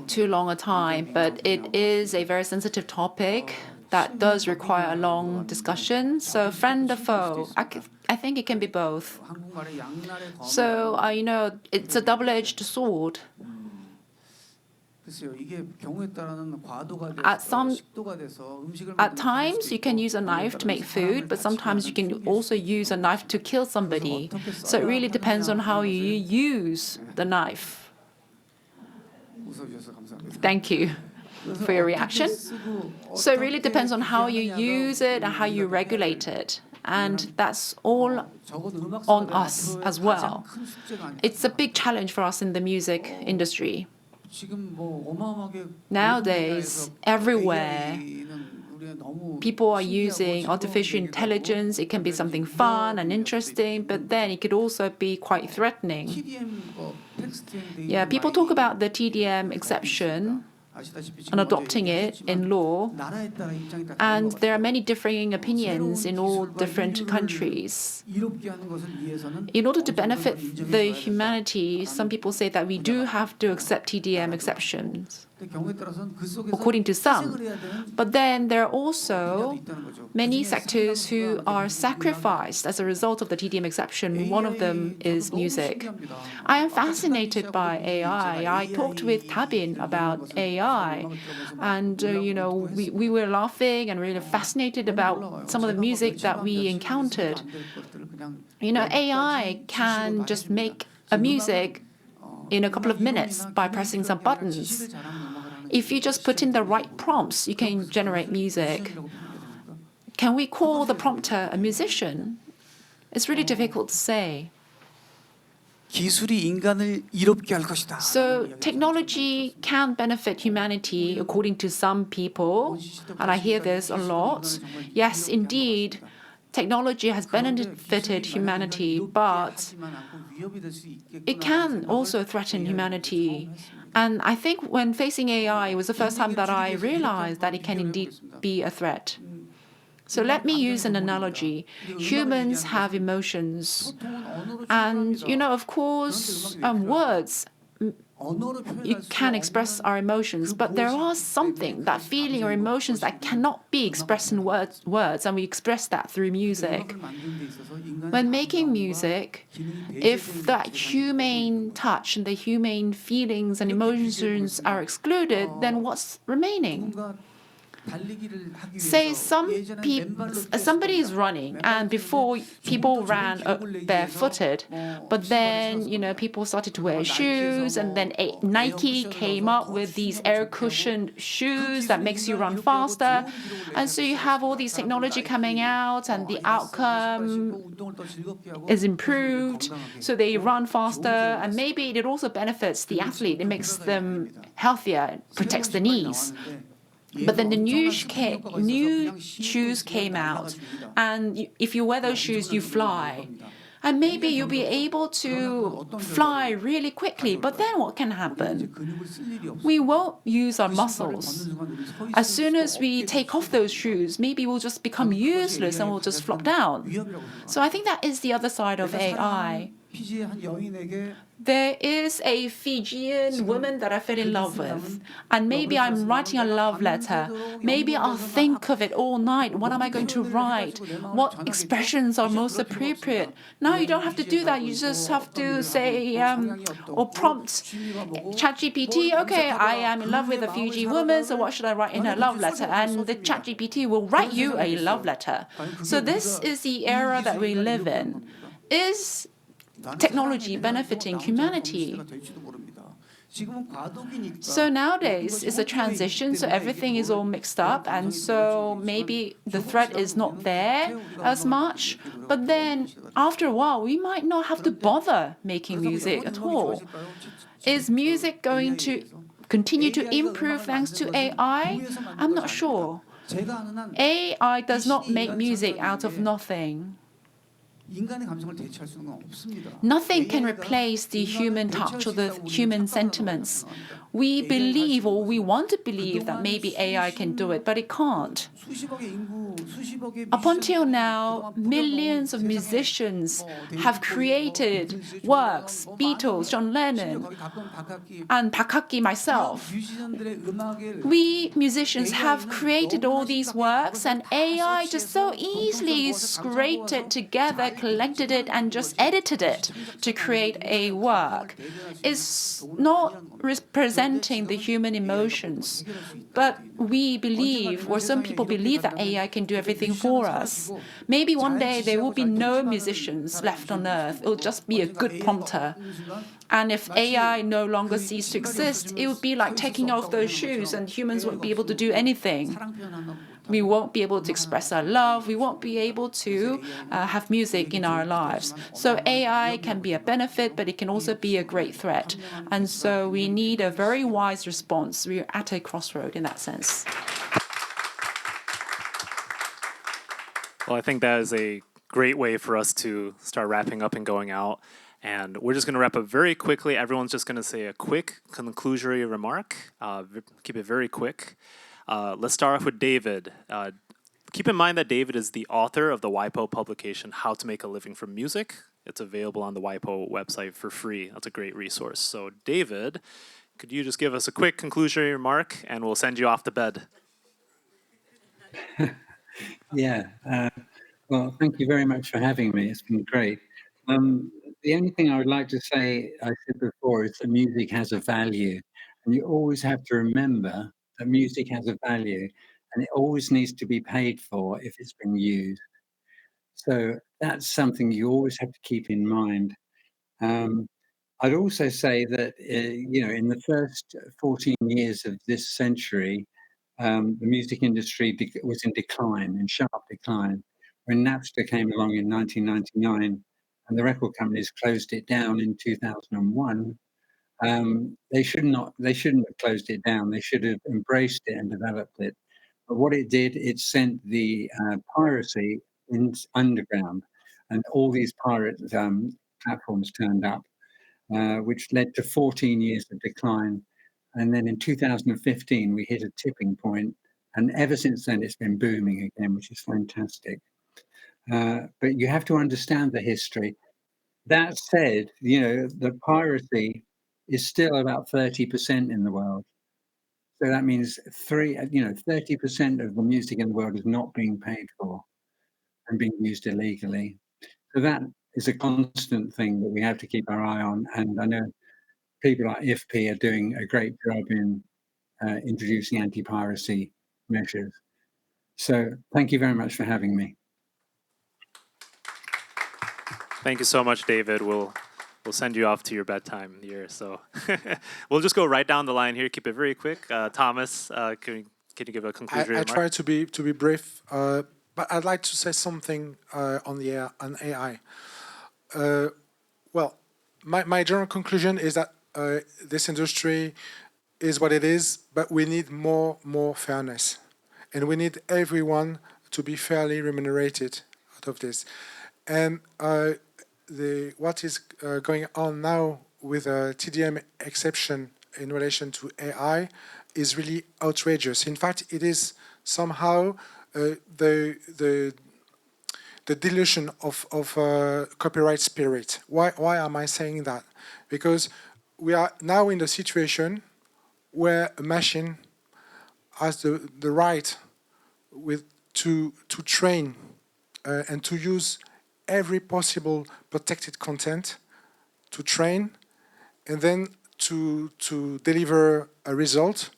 too long a time, but it is a very sensitive topic that does require a long discussion. So friend or foe, I think it can be both. So it's a double-edged sword. At times, you can use a knife to make food, but sometimes you can also use a knife to kill somebody. So it really depends on how you use the knife. Thank you for your reaction. So it really depends on how you use it and how you regulate it. And that's all on us as well. It's a big challenge for us in the music industry. Nowadays, everywhere, people are using artificial intelligence. It can be something fun and interesting, but then it could also be quite threatening. Yeah, people talk about the TDM exception and adopting it in law. And there are many differing opinions in all different countries. In order to benefit the humanity, some people say that we do have to accept TDM exceptions. according to some. But then there are also many sectors who are sacrificed as a result of the TDM exception. One of them is music. I am fascinated by AI. I talked with Tabin about AI, and we were laughing and really fascinated about some of the music that we encountered. AI can just make a music in a couple of minutes by pressing some buttons. If you just put in the right prompts, you can generate music. Can we call the prompter a musician? It's really difficult to say. So technology can benefit humanity according to some people, and I hear this a lot. Yes, indeed, technology has benefited humanity, but it can also threaten humanity. And I think when facing AI, it was the first time that I realized that it can indeed be a threat. So let me use an analogy. Humans have emotions. And, of course, words, you can express our emotions, but there are something, that feeling or emotions that cannot be expressed in words, and we express that through music. When making music, if that humane touch and the humane feelings and emotions are excluded, then what's remaining? Say somebody is running, and before people ran barefooted, but then people started to wear shoes, and then Nike came up with these air cushioned shoes that makes you run faster, and so you have all these technology coming out, and the outcome is improved, so they run faster, and maybe it also benefits the athlete. It makes them healthier, protects the knees. But then the new shoes came out, and if you wear those shoes, you fly. And maybe you'll be able to fly really quickly, but then what can happen? We won't use our muscles. As soon as we take off those shoes, maybe we'll just become useless and we'll just flop down. So I think that is the other side of AI. There is a Fijian woman that I fell in love with, and maybe I'm writing a love letter. Maybe I'll think of it all night. What am I going to write? What expressions are most appropriate? Now you don't have to do that. You just have to say or prompt ChatGPT, okay, I am in love with a Fijian woman, so what should I write in her love letter? And the ChatGPT will write you a love letter. So this is the era that we live in. Is technology benefiting humanity? So nowadays it's a transition, so everything is all mixed up, and so maybe the threat is not there as much, but then after a while we might not have to bother making music at all. Is music going to continue to improve thanks to AI? I'm not sure. AI does not make music out of nothing. Nothing can replace the human touch or the human sentiments. We believe, or we want to believe, that maybe AI can do it, but it can't. Up until now, millions of musicians have created works, Beatles, John Lennon, and Pakaki, myself. We musicians have created all these works, and AI just so easily scraped it together, collected it, and just edited it to create a work. It's not representing the human emotions, but we believe, or some people believe, that AI can do everything for us. Maybe one day there will be no musicians left on earth. It will just be a good prompter. And if AI no longer ceases to exist, it would be like taking off those shoes, and humans won't be able to do anything. We won't be able to express our love. We won't be able to have music in our lives. So AI can be a benefit, but it can also be a great threat. And so we need a very wise response. We're at a crossroad in that sense. Well, I think that is a great way for us to start wrapping up and going out. And we're just going to wrap up very quickly. Everyone's just going to say a quick conclusory remark. Keep it very quick. Let's start off with David. Keep in mind that David is the author of the WIPO publication, How to Make a Living from Music. It's available on the WIPO website for free. That's a great resource. So David, could you just give us a quick conclusionary remark and we'll send you off to bed? Yeah. Well, thank you very much for having me. It's been great. The only thing I would like to say, I said before, is that music has a value. And you always have to remember that music has a value and it always needs to be paid for if it's been used. So that's something you always have to keep in mind. I'd also say that, in the first 14 years of this century, the music industry was in decline, in sharp decline. When Napster came along in 1999 and the record companies closed it down in 2001, they shouldn't have closed it down. They should have embraced it and developed it. But what it did, it sent the piracy underground, and all these pirate platforms turned up, which led to 14 years of decline. And then in 2015, we hit a tipping point, and ever since then, it's been booming again, which is fantastic. But you have to understand the history. That said, the piracy is still about 30% in the world. So that means 30% of the music in the world is not being paid for and being used illegally. So that is a constant thing that we have to keep our eye on. And I know people like IFP are doing a great job in introducing anti-piracy measures. So thank you very much for having me. Thank you so much, David. We'll send you off to your bedtime here. So we'll just go right down the line here. Keep it very quick. Thomas, can you give a conclusion? I try to be brief, but I'd like to say something on AI. Well, my general conclusion is that this industry is what it is, but we need more fairness, and we need everyone to be fairly remunerated out of this. And what is going on now with a TDM exception in relation to AI is really outrageous. In fact, it is somehow the dilution of copyright spirit. Why am I saying that? Because we are now in the situation where a machine has the right to train and to use every possible protected content to train, and then to deliver a result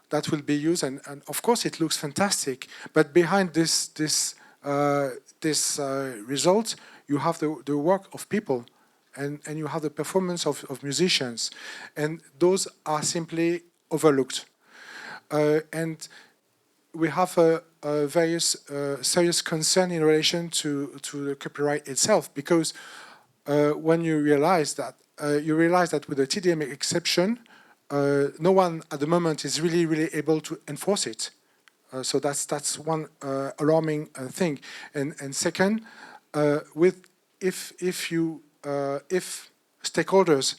that will be used. And of course, it looks fantastic. But behind this result, you have the work of people, and you have the performance of musicians, and those are simply overlooked. And we have a various serious concern in relation to the copyright itself, because when you realize that with the TDM exception, no one at the moment is really able to enforce it. So that's one alarming thing. And second, if stakeholders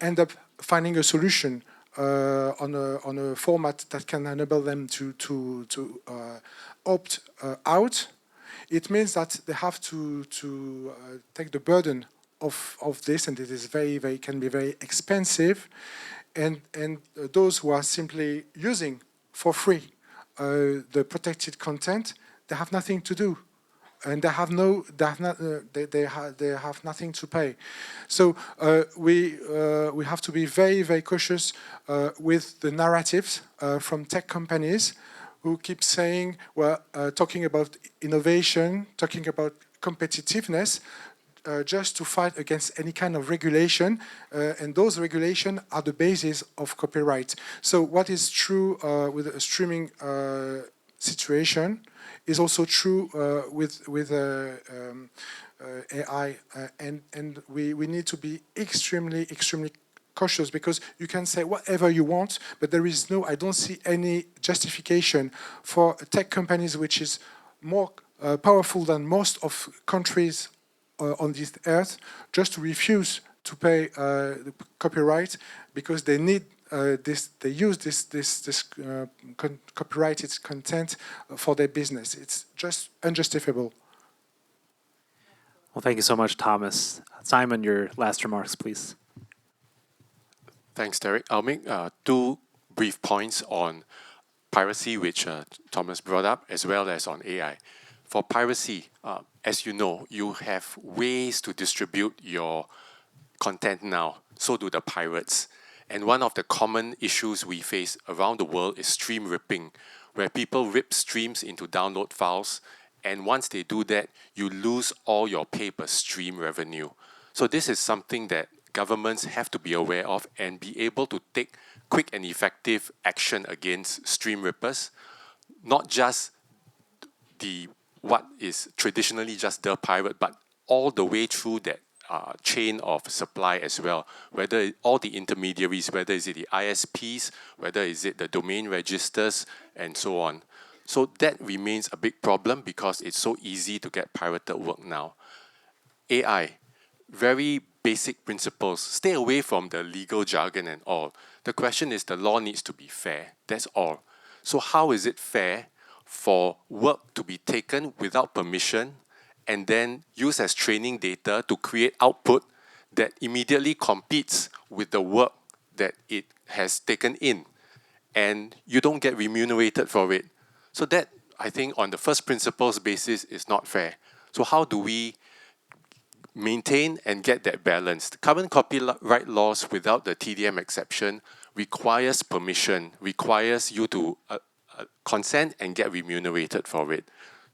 end up finding a solution on a format that can enable them to opt out, it means that they have to take the burden of this, and it is can be very expensive. And those who are simply using for free the protected content, they have nothing to do, and they have nothing to pay. So we have to be very cautious with the narratives from tech companies who keep saying, talking about innovation, talking about competitiveness, just to fight against any kind of regulation, and those regulations are the basis of copyright. So what is true with a streaming situation is also true with AI, and we need to be extremely cautious, because you can say whatever you want, but I don't see any justification for tech companies which is more powerful than most of countries on this earth, just to refuse to pay the copyright, because they need they use this copyrighted content for their business. It's just unjustifiable. Well, thank you so much, Thomas. Simon, your last remarks, please. Thanks, Derek. I'll make two brief points on piracy, which Thomas brought up, as well as on AI. For piracy, as you know, you have ways to distribute your content now. So do the pirates. And one of the common issues we face around the world is stream ripping, where people rip streams into download files. And once they do that, you lose all your pay-per-stream revenue. So this is something that governments have to be aware of and be able to take quick and effective action against stream rippers, not just the what is traditionally just the pirate, but all the way through that chain of supply as well, whether all the intermediaries, whether is it the ISPs, whether is it the domain registers, and so on. So that remains a big problem because it's so easy to get pirated work now. AI, very basic principles. Stay away from the legal jargon and all. The question is the law needs to be fair. That's all. So how is it fair for work to be taken without permission and then used as training data to create output that immediately competes with the work that it has taken in, and you don't get remunerated for it? So that, I think, on the first principles basis is not fair. So how do we maintain and get that balance? The current copyright laws without the TDM exception requires permission, requires you to consent and get remunerated for it.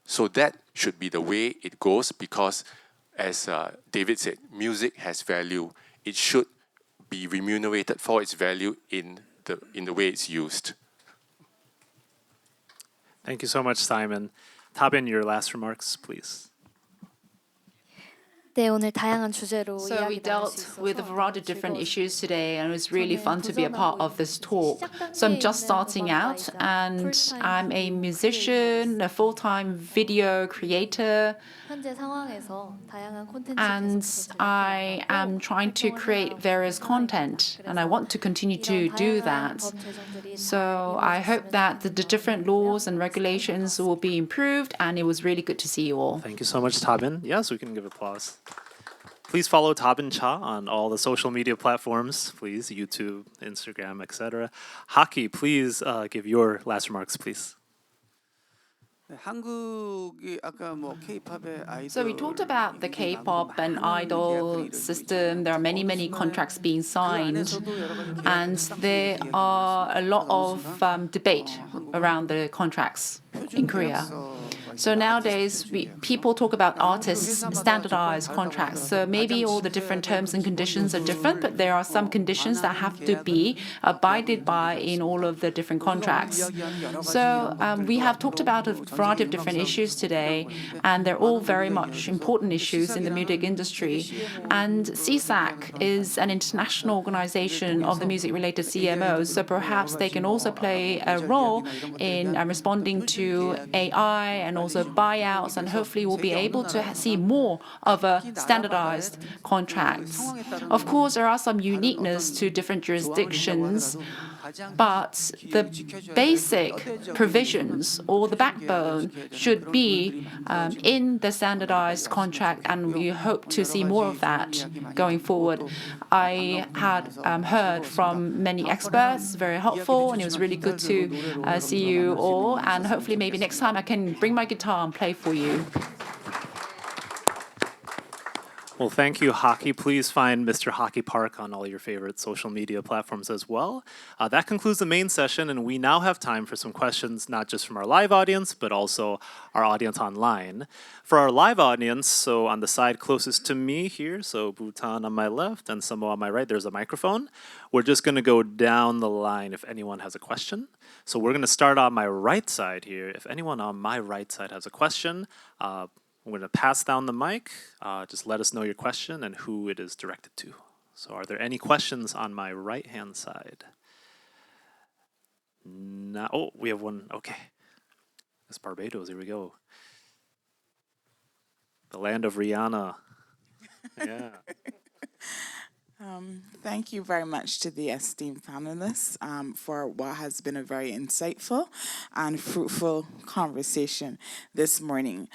So that should be the way it goes because, as David said, music has value. It should be remunerated for its value in the way it's used. Thank you so much, Simon. Tabin, your last remarks, please. 네, 오늘 다양한 주제로 So we 이야기 나눌 수 dealt 있어서 with a variety of different 즐거웠어요. issues today, and it was really fun to be a part of this talk. So I'm just starting out, and I'm a musician, a full-time video creator, 현재 상황에서 다양한 콘텐츠 and 계속해서 I am trying to create various content, and I want to continue to do that. So I hope that the different laws and regulations will be improved, and it was really good to see you all. Thank you so much, Tabin. Yes, we can give applause. Please follow Tabin Cha on all the social media platforms, please, YouTube, Instagram, etc. Haki, please give your last remarks, please. 한국이 아까 뭐 K-팝의 아이돌. So we talked about the K-pop and idol system. There are many contracts being signed, and there are a lot of debate around the contracts in Korea. So nowadays, people talk about artists' standardized contracts. So maybe all the different terms and conditions are different, but there are some conditions that have to be abided by in all of the different contracts. So we have talked about a variety of different issues today, and they're all very much important issues in the music industry. And CSAC is an international organization of the music-related CMOs, so perhaps they can also play a role in responding to AI and also buyouts, and hopefully we'll be able to see more of a standardized contracts. Of course, there are some uniqueness to different jurisdictions, but the basic provisions or the backbone should be in the standardized contract, and we hope to see more of that going forward. I had heard from many experts, very helpful, and it was really good to see you all, and hopefully maybe next time I can bring my guitar and play for you. Well, thank you, Hockey. Please find Mr. Hockey Park on all your favorite social media platforms as well. That concludes the main session, and we now have time for some questions, not just from our live audience, but also our audience online. For our live audience, so on the side closest to me here, so Bhutan on my left and Samoa on my right, there's a microphone. We're just going to go down the line if anyone has a question. So we're going to start on my right side here. If anyone on my right side has a question, I'm going to pass down the mic. Just let us know your question and who it is directed to. So are there any questions on my right-hand side? No. Oh, we have one. Okay. It's Barbados. Here we go. The land of Rihanna. Yeah. Thank you very much to the esteemed panelists for what has been a very insightful and fruitful conversation this morning.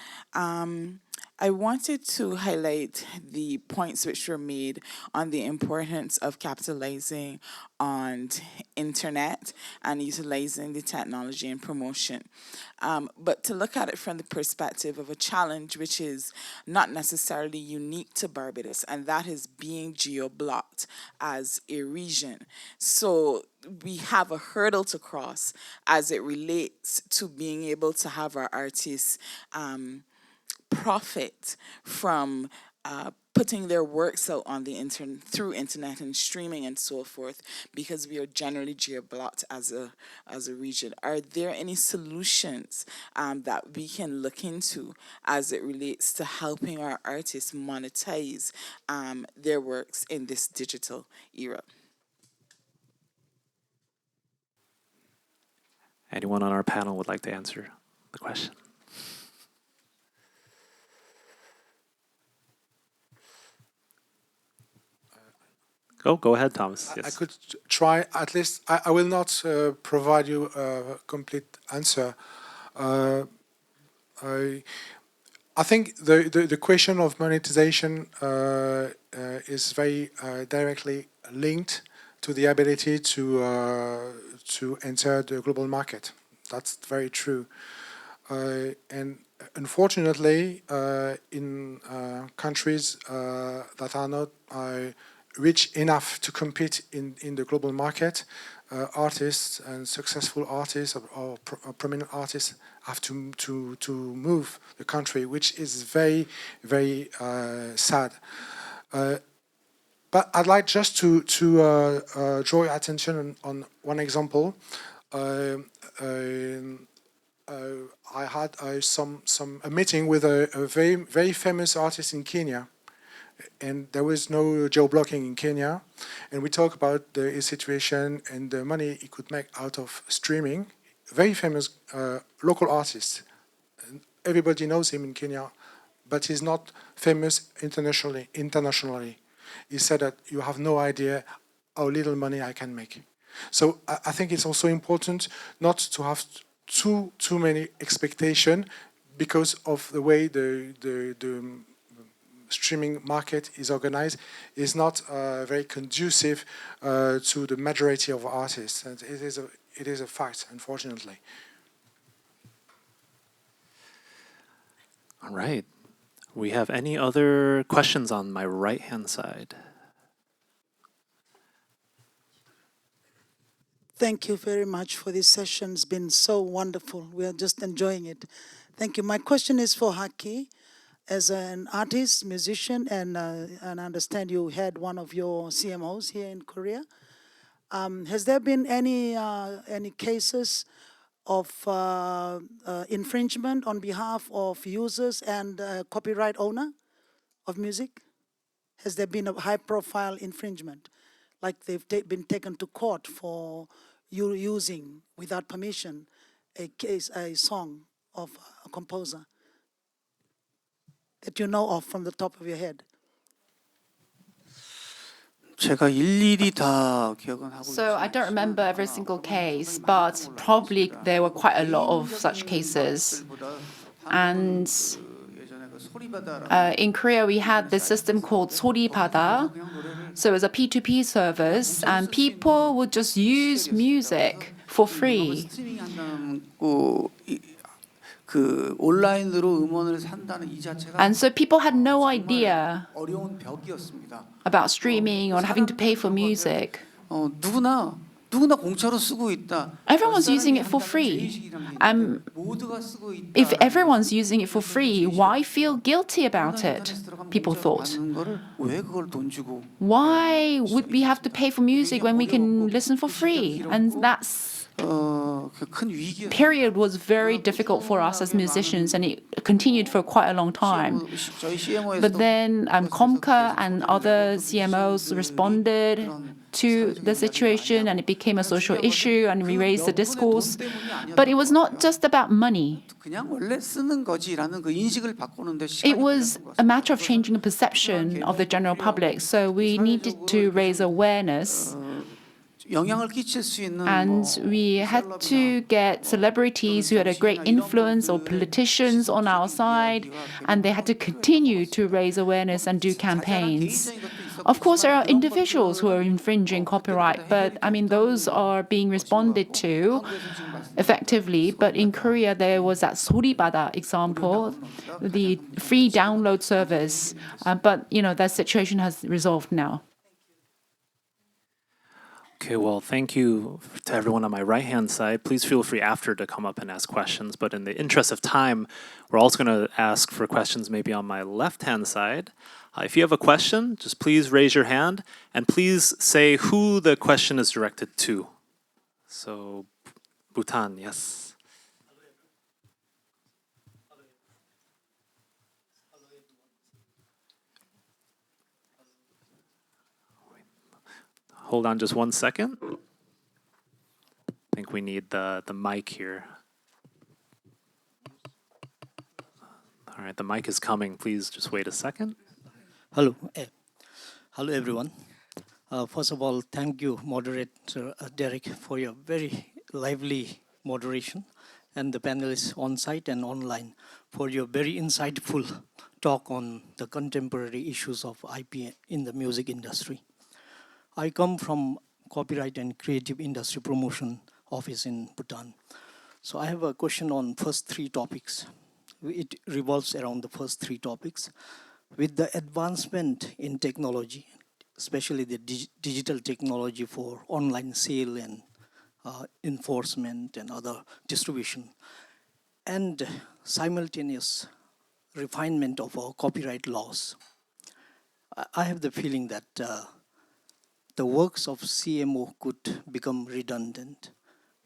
I wanted to highlight the points which were made on the importance of capitalizing on internet and utilizing the technology in promotion. But to look at it from the perspective of a challenge which is not necessarily unique to Barbados, and that is being geo-blocked as a region. So we have a hurdle to cross as it relates to being able to have our artists profit from putting their works out on the internet through internet and streaming and so forth, because we are generally geo-blocked as a region. Are there any solutions that we can look into as it relates to helping our artists monetize their works in this digital era? Anyone on our panel would like to answer the question? Go ahead, Thomas. Yes. I could try, at least. I will not provide you a complete answer. I think the question of monetization is very directly linked to the ability to enter the global market. That's very true. And unfortunately, in countries that are not rich enough to compete in the global market, artists and successful artists or prominent artists have to move the country, which is very, very sad. But I'd like just to draw your attention on one example. I had a meeting with a very, very famous artist in Kenya, and there was no geo-blocking in Kenya, and we talked about his situation and the money he could make out of streaming. Very famous local artist. Everybody knows him in Kenya, but he's not famous internationally. He said that you have no idea how little money I can make. So I think it's also important not to have too many expectations because of the way the streaming market is organized is not very conducive to the majority of artists. And it is a fact, unfortunately. All right. We have any other questions on my right-hand side? Thank you very much for this session. It's been so wonderful. We are just enjoying it. Thank you. My question is for Haki. As an artist, musician, and I understand you had one of your CMOs here in Korea. Has there been any cases of infringement on behalf of users and copyright owner of music? Has there been a high-profile infringement, like they've been taken to court for you using without permission a song of a composer that you know of from the top of your head? 제가 일일이 다 기억은 하고 So I don't remember every single case, but probably there were quite a lot of such cases. And in Korea, we had this system called 소리바다. So it was a P2P service, and people would just use music for free. 그 온라인으로 음원을 산다는 이 자체가 And so people had no idea 어려운 벽이었습니다. about streaming or having to pay for music. 누구나 공짜로 쓰고 있다. Everyone's using it for free. 모두가 쓰고 있다. If everyone's using it for free, why feel guilty about it? People thought. 왜 그걸 돈 주고? Why would we have to pay for music when we can listen for free? And that's period was very difficult for us as musicians, and it continued for quite a long time. But then Comca and other CMOs responded to the situation, and it became a social issue, and we raised the discourse. But it was not just about money. It was a matter of changing a perception of the general public. So we needed to raise awareness 영향을 끼칠 수 있는 And we had to get celebrities who had a great influence or politicians on our side, and they had to continue to raise awareness and do campaigns. Of course, there are individuals who are infringing copyright, but I mean, those are being responded to effectively. But in Korea, there was that 소리바다 example, the free download service. But, that situation has resolved now. Okay, well, thank you to everyone on my right-hand side. Please feel free after to come up and ask questions. But in the interest of time, we're also going to ask for questions maybe on my left-hand side. If you have a question, just please raise your hand and please say who the question is directed to. So, Bhutan, yes. Hold on just 1 second. I think we need the mic here. All right, the mic is coming. Please just wait a second. Hello. Hello, everyone. First of all, thank you, Moderator Derek, for your very lively moderation, and the panelists on site and online for your very insightful talk on the contemporary issues of IP in the music industry. I come from Copyright and Creative Industry Promotion Office in Bhutan. So I have a question on first three topics. It revolves around the first three topics. With the advancement in technology, especially the digital technology for online sale and enforcement and other distribution, and simultaneous refinement of our copyright laws, I have the feeling that the works of CMO could become redundant,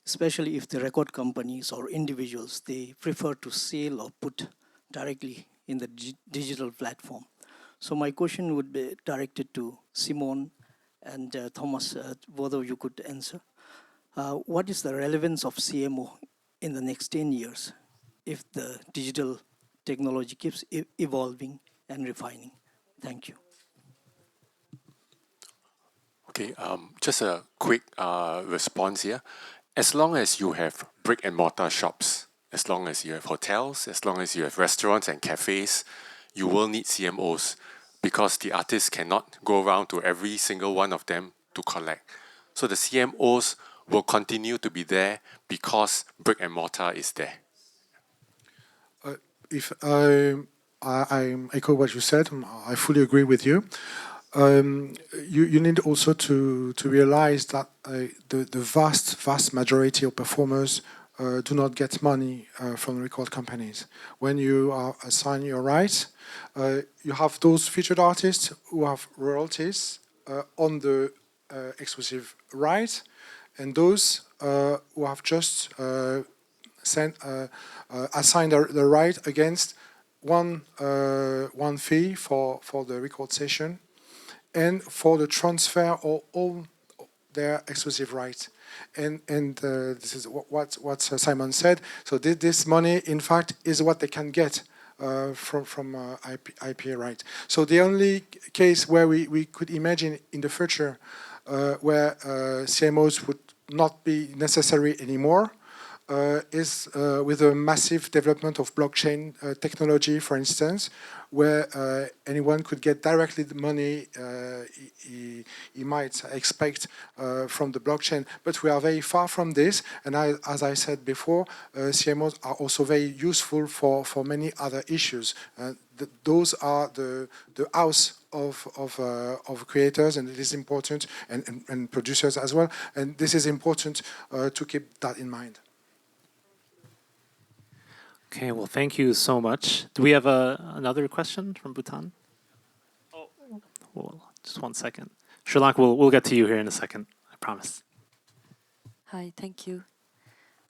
especially if the record companies or individuals, they prefer to sell or put directly in the digital platform. So my question would be directed to Simon and Thomas, both of you could answer. What is the relevance of CMO in the next 10 years if the digital technology keeps evolving and refining? Thank you. Okay, just a quick response here. As long as you have brick and mortar shops, as long as you have hotels, as long as you have restaurants and cafes, you will need CMOs because the artists cannot go around to every single one of them to collect. So the CMOs will continue to be there because brick and mortar is there. If I echo what you said, I fully agree with you. You need also to realize that the vast majority of performers do not get money from record companies. When you are assigned your rights, you have those featured artists who have royalties on the exclusive rights, and those who have just assigned the right against one fee for the record session and for the transfer of all their exclusive rights. And this is what Simon said. So this money, in fact, is what they can get from IP right. So the only case where we could imagine in the future where CMOs would not be necessary anymore is with a massive development of blockchain technology, for instance, where anyone could get directly the money he might expect from the blockchain. But we are very far from this, and as I said before, CMOs are also very useful for many other issues. Those are the house of creators, and it is important, and producers as well, and this is important to keep that in mind. Okay, well, thank you so much. Do we have another question from Bhutan? Oh, well, just 1 second. Sri Lanka, we'll get to you here in a second, I promise. Hi, thank you.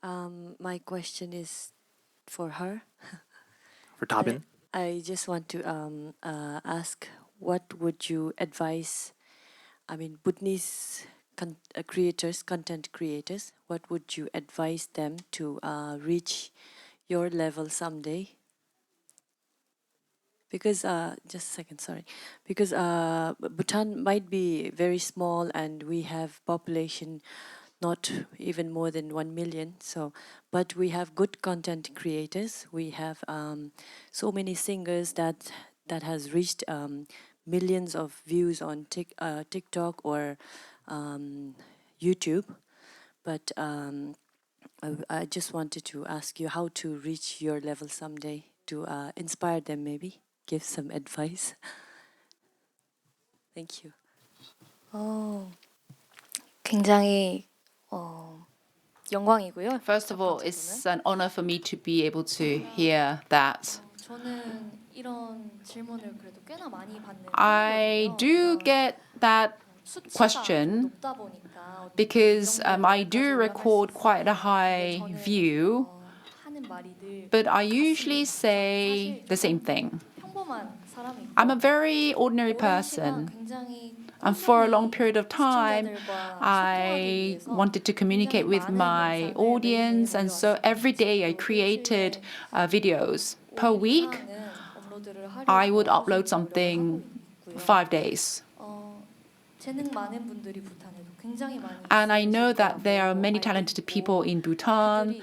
My question is for her. For Tabin? I just want to ask, what would you advise, Bhutanese creators, content creators, what would you advise them to reach your level someday? because just a second, sorry, because Bhutan might be very small and we have population not even more than 1 million. So, but we have good content creators. We have so many singers that has reached millions of views on TikTok or YouTube. But I just wanted to ask you how to reach your level someday, to inspire them, maybe give some advice. Thank you. 굉장히 영광이고요. First of all, it's an honor for me to be able to hear that. 저는 이런 질문을 그래도 꽤나 많이 받는 I do get that question because I do record quite a high view, but I usually say the same thing. I'm a very ordinary person, and for a long period of time, I wanted to communicate with my audience, and so every day I created videos. Per week, I would upload something 5 days. And I know that there are many talented people in Bhutan,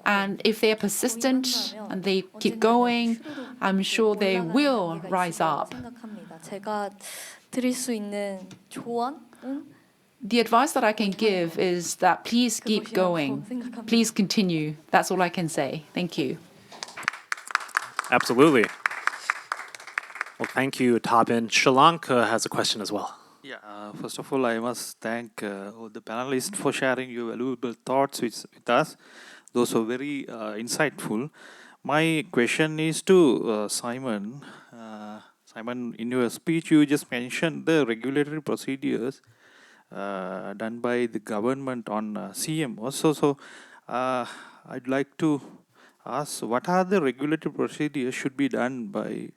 and if they are persistent and they keep going, I'm sure they will rise up. 제가 드릴 수 있는 조언은 The advice that I can give is that please keep going. Please continue. That's all I can say. Thank you. Absolutely. Well, thank you, Tabin. Sri Lanka has a question as well. Yeah, first of all, I must thank all the panelists for sharing your valuable thoughts with us. Those were very insightful. My question is to Simon. Simon, in your speech, you just mentioned the regulatory procedures done by the government on CMO. So I'd like to ask, what are the regulatory procedures should be done by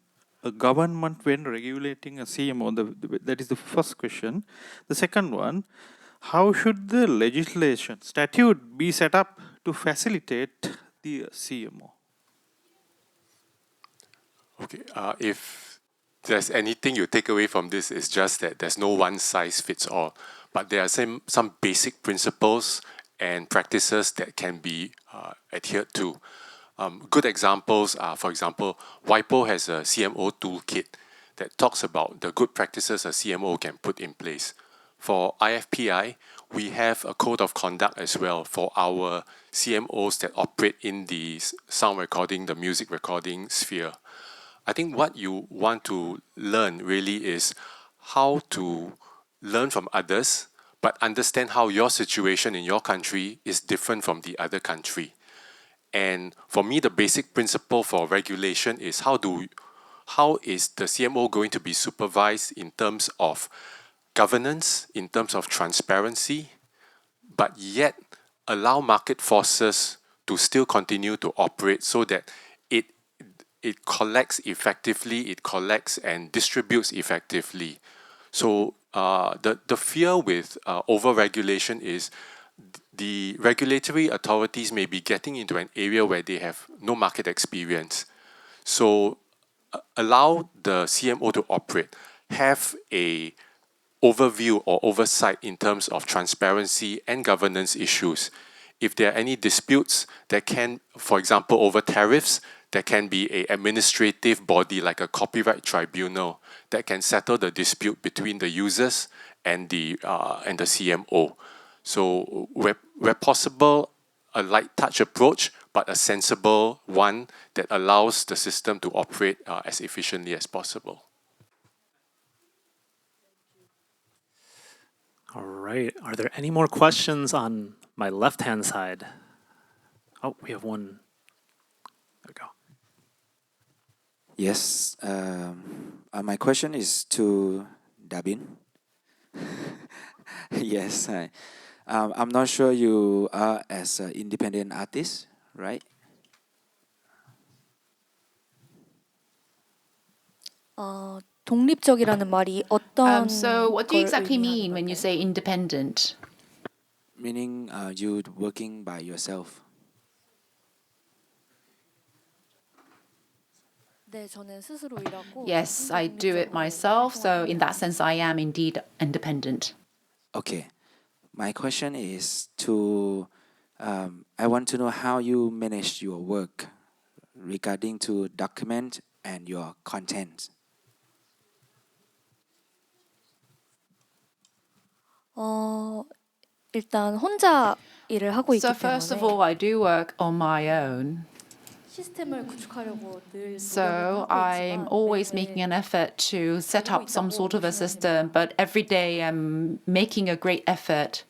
a government when regulating a CMO? That is the first question. The second one, how should the legislation, statute be set up to facilitate the CMO? Okay, if there's anything you take away from this, is just that there's no one size fits all, but there are some basic principles and practices that can be adhered to. Good examples are, for example, WIPO has a CMO toolkit that talks about the good practices a CMO can put in place. For IFPI, we have a code of conduct as well for our CMOs that operate in the sound recording, the music recording sphere. I think what you want to learn really is how to learn from others, but understand how your situation in your country is different from the other country. And for me, the basic principle for regulation is how is the CMO going to be supervised in terms of governance, in terms of transparency, but yet allow market forces to still continue to operate so that it collects effectively, it collects and distributes effectively. So the fear with over-regulation is the regulatory authorities may be getting into an area where they have no market experience. So allow the CMO to operate, have a overview or oversight in terms of transparency and governance issues. If there are any disputes that can, for example, over tariffs, there can be an administrative body like a copyright tribunal that can settle the dispute between the users and the CMO. So where possible, a light touch approach, but a sensible one that allows the system to operate as efficiently as possible. All right. Are there any more questions on my left-hand side? Oh, we have one. There we go. Yes. My question is to Dabin. Yes. I'm not sure you are as an independent artist, right? 독립적이라는 말이 어떤 So what do you 걸 exactly 의미하는 mean when you 걸까요? say independent? Meaning you working by yourself. Yes, I do it myself. So in that sense, I am indeed independent. Okay. My question is I want to know how you manage your work regarding to document and your content. 일단 혼자 일을 하고 So 있기 first of 때문에 all, I do work on my own. 시스템을 구축하려고 늘 So 노력은 하고 I'm 있지만 always making an effort to set up some sort of a system, but every day I'm making a great effort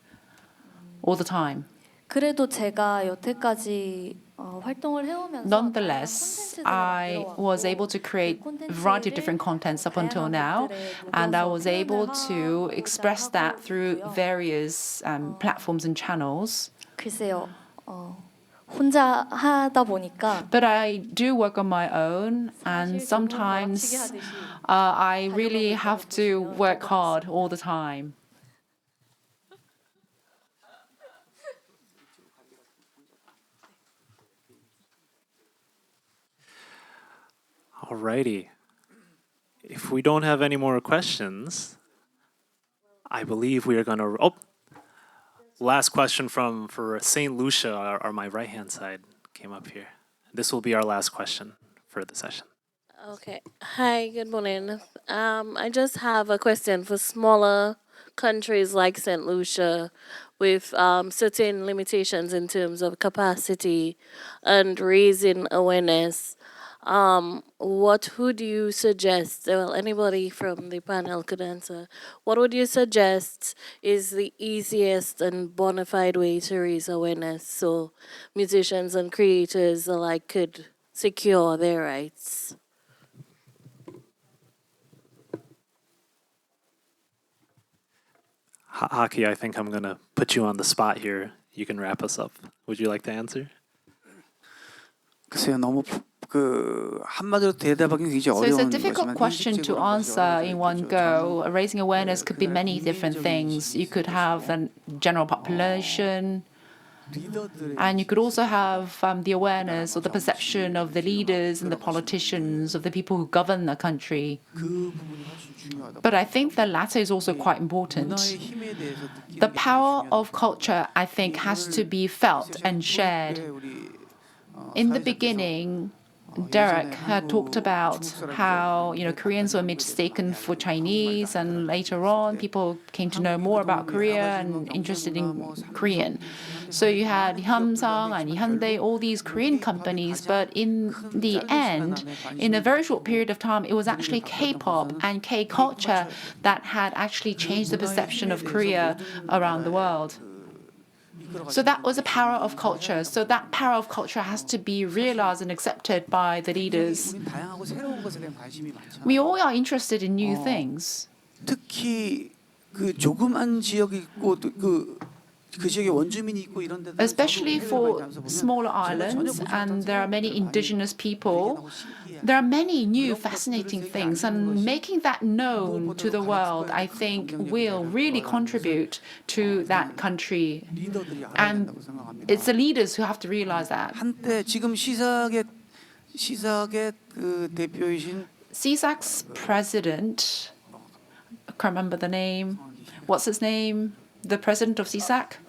all the time. 그래도 제가 여태까지 활동을 해오면서 Nonetheless, I was able to create a variety of different contents up until now, and I was able to express that through various platforms and channels. 글쎄요. 혼자 하다 보니까 But I do work on my own, and sometimes I really have to work hard all the time. Alrighty. If we don't have any more questions, I believe we are going to. Oh, last question for Saint Lucia, or my right hand side, came up here. This will be our last question for the session. Okay. Hi, good morning. I just have a question for smaller countries like St. Lucia with certain limitations in terms of capacity and raising awareness. What would you suggest? Well, anybody from the panel could answer. What would you suggest is the easiest and bona fide way to raise awareness so musicians and creators alike could secure their rights? Haki, I think I'm going to put you on the spot here. You can wrap us up. Would you like to answer? 글쎄요, 너무 한마디로 대답하기는 굉장히 So it's a 어려운 difficult 거지만 question to answer in one go. Raising awareness could be many different things. You could have the general population, and you could also have the awareness or the perception of the leaders and the politicians, of the people who govern the country. But I think the latter is also quite important. The power of culture, I think, has to be felt and shared. In the beginning, Derek had talked about how Koreans were mistaken for Chinese, and later on people came to know more about Korea and interested in Korean. So you had Hyundai and Hyundai, all these Korean companies, but in the end, in a very short period of time, it was actually K-pop and K-culture that had actually changed the perception of Korea around the world. So that was a power of culture. So that power of culture has to be realized and accepted by the leaders. We all are interested in new things. 특히 그 조그만 지역이 있고 그 지역에 원주민이 있고 이런 데도 Especially for smaller islands, and there are many indigenous people. There are many new fascinating things, and making that known to the world, I think, will really contribute to that country. And it's the leaders who have to realize that. 한때 지금 시사계 그 대표이신 CSAC's president, I can't remember the name. What's his name? The president of CSAC?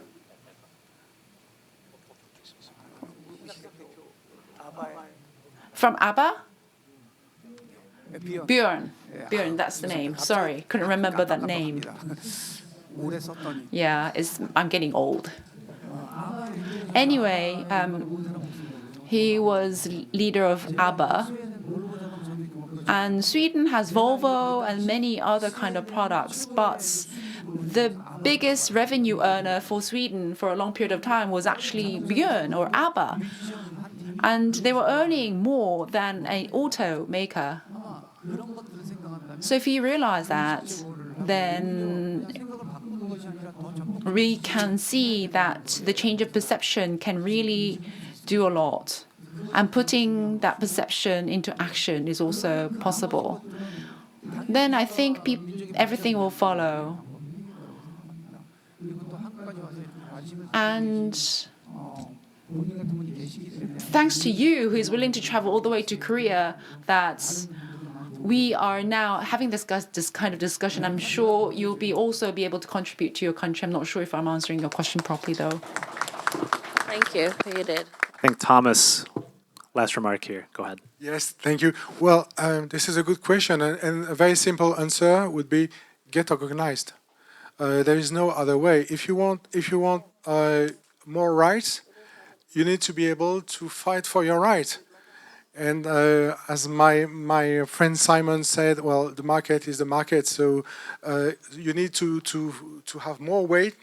From ABBA? Björn. Björn, that's the name. Sorry, couldn't remember that name. Yeah, I'm getting old. Anyway, he was leader of ABBA. And Sweden has Volvo and many other kind of products, but the biggest revenue earner for Sweden for a long period of time was actually Björn or ABBA. And they were earning more than an automaker. So if you realize that, then we can see that the change of perception can really do a lot. And putting that perception into action is also possible. Then I think everything will follow. And thanks to you, who is willing to travel all the way to Korea, that we are now having this kind of discussion. I'm sure you'll also be able to contribute to your country. I'm not sure if I'm answering your question properly, though. Thank you. You did. I think Thomas, last remark here. Go ahead. Yes, thank you. Well, this is a good question, and a very simple answer would be get organized. There is no other way. If you want more rights, you need to be able to fight for your right. And as my friend Simon said, well, the market is the market. So you need to have more weight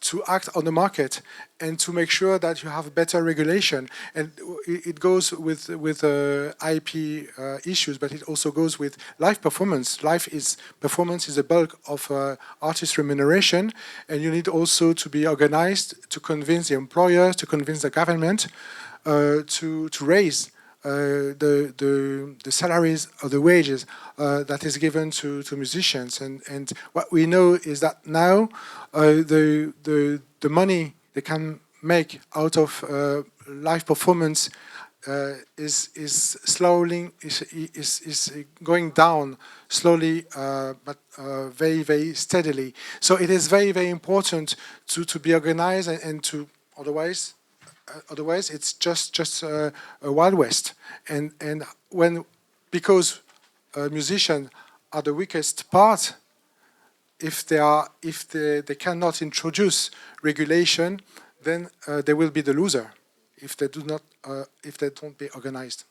to act on the market and to make sure that you have better regulation. And it goes with IP issues, but it also goes with live performance. Performance is the bulk of artist remuneration, and you need also to be organized to convince the employers, to convince the government to raise the salaries or the wages that is given to musicians, and what we know is that now the money they can make out of live performance is going down slowly but very steadily. So it is very important to be organized and to otherwise it's just a wild west, and because musicians are the weakest part, if they cannot introduce regulation, then they will be the loser if they don't be organized.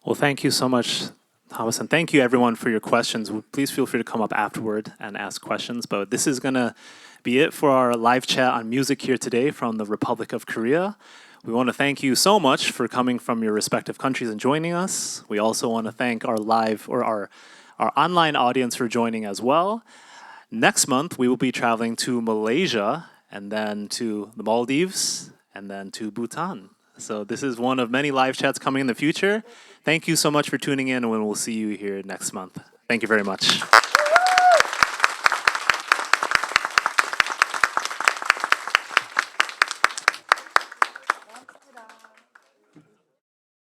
Well, thank you so much, Thomas, and thank you everyone for your questions. Please feel free to come up afterward and ask questions, but this is going to be it for our live chat on music here today from the Republic of Korea. We want to thank you so much for coming from your respective countries and joining us. We also want to thank our online audience for joining as well. Next month, we will be traveling to Malaysia and then to the Maldives and then to Bhutan. So this is one of many live chats coming in the future. Thank you so much for tuning in, and we'll see you here next month. Thank you very much.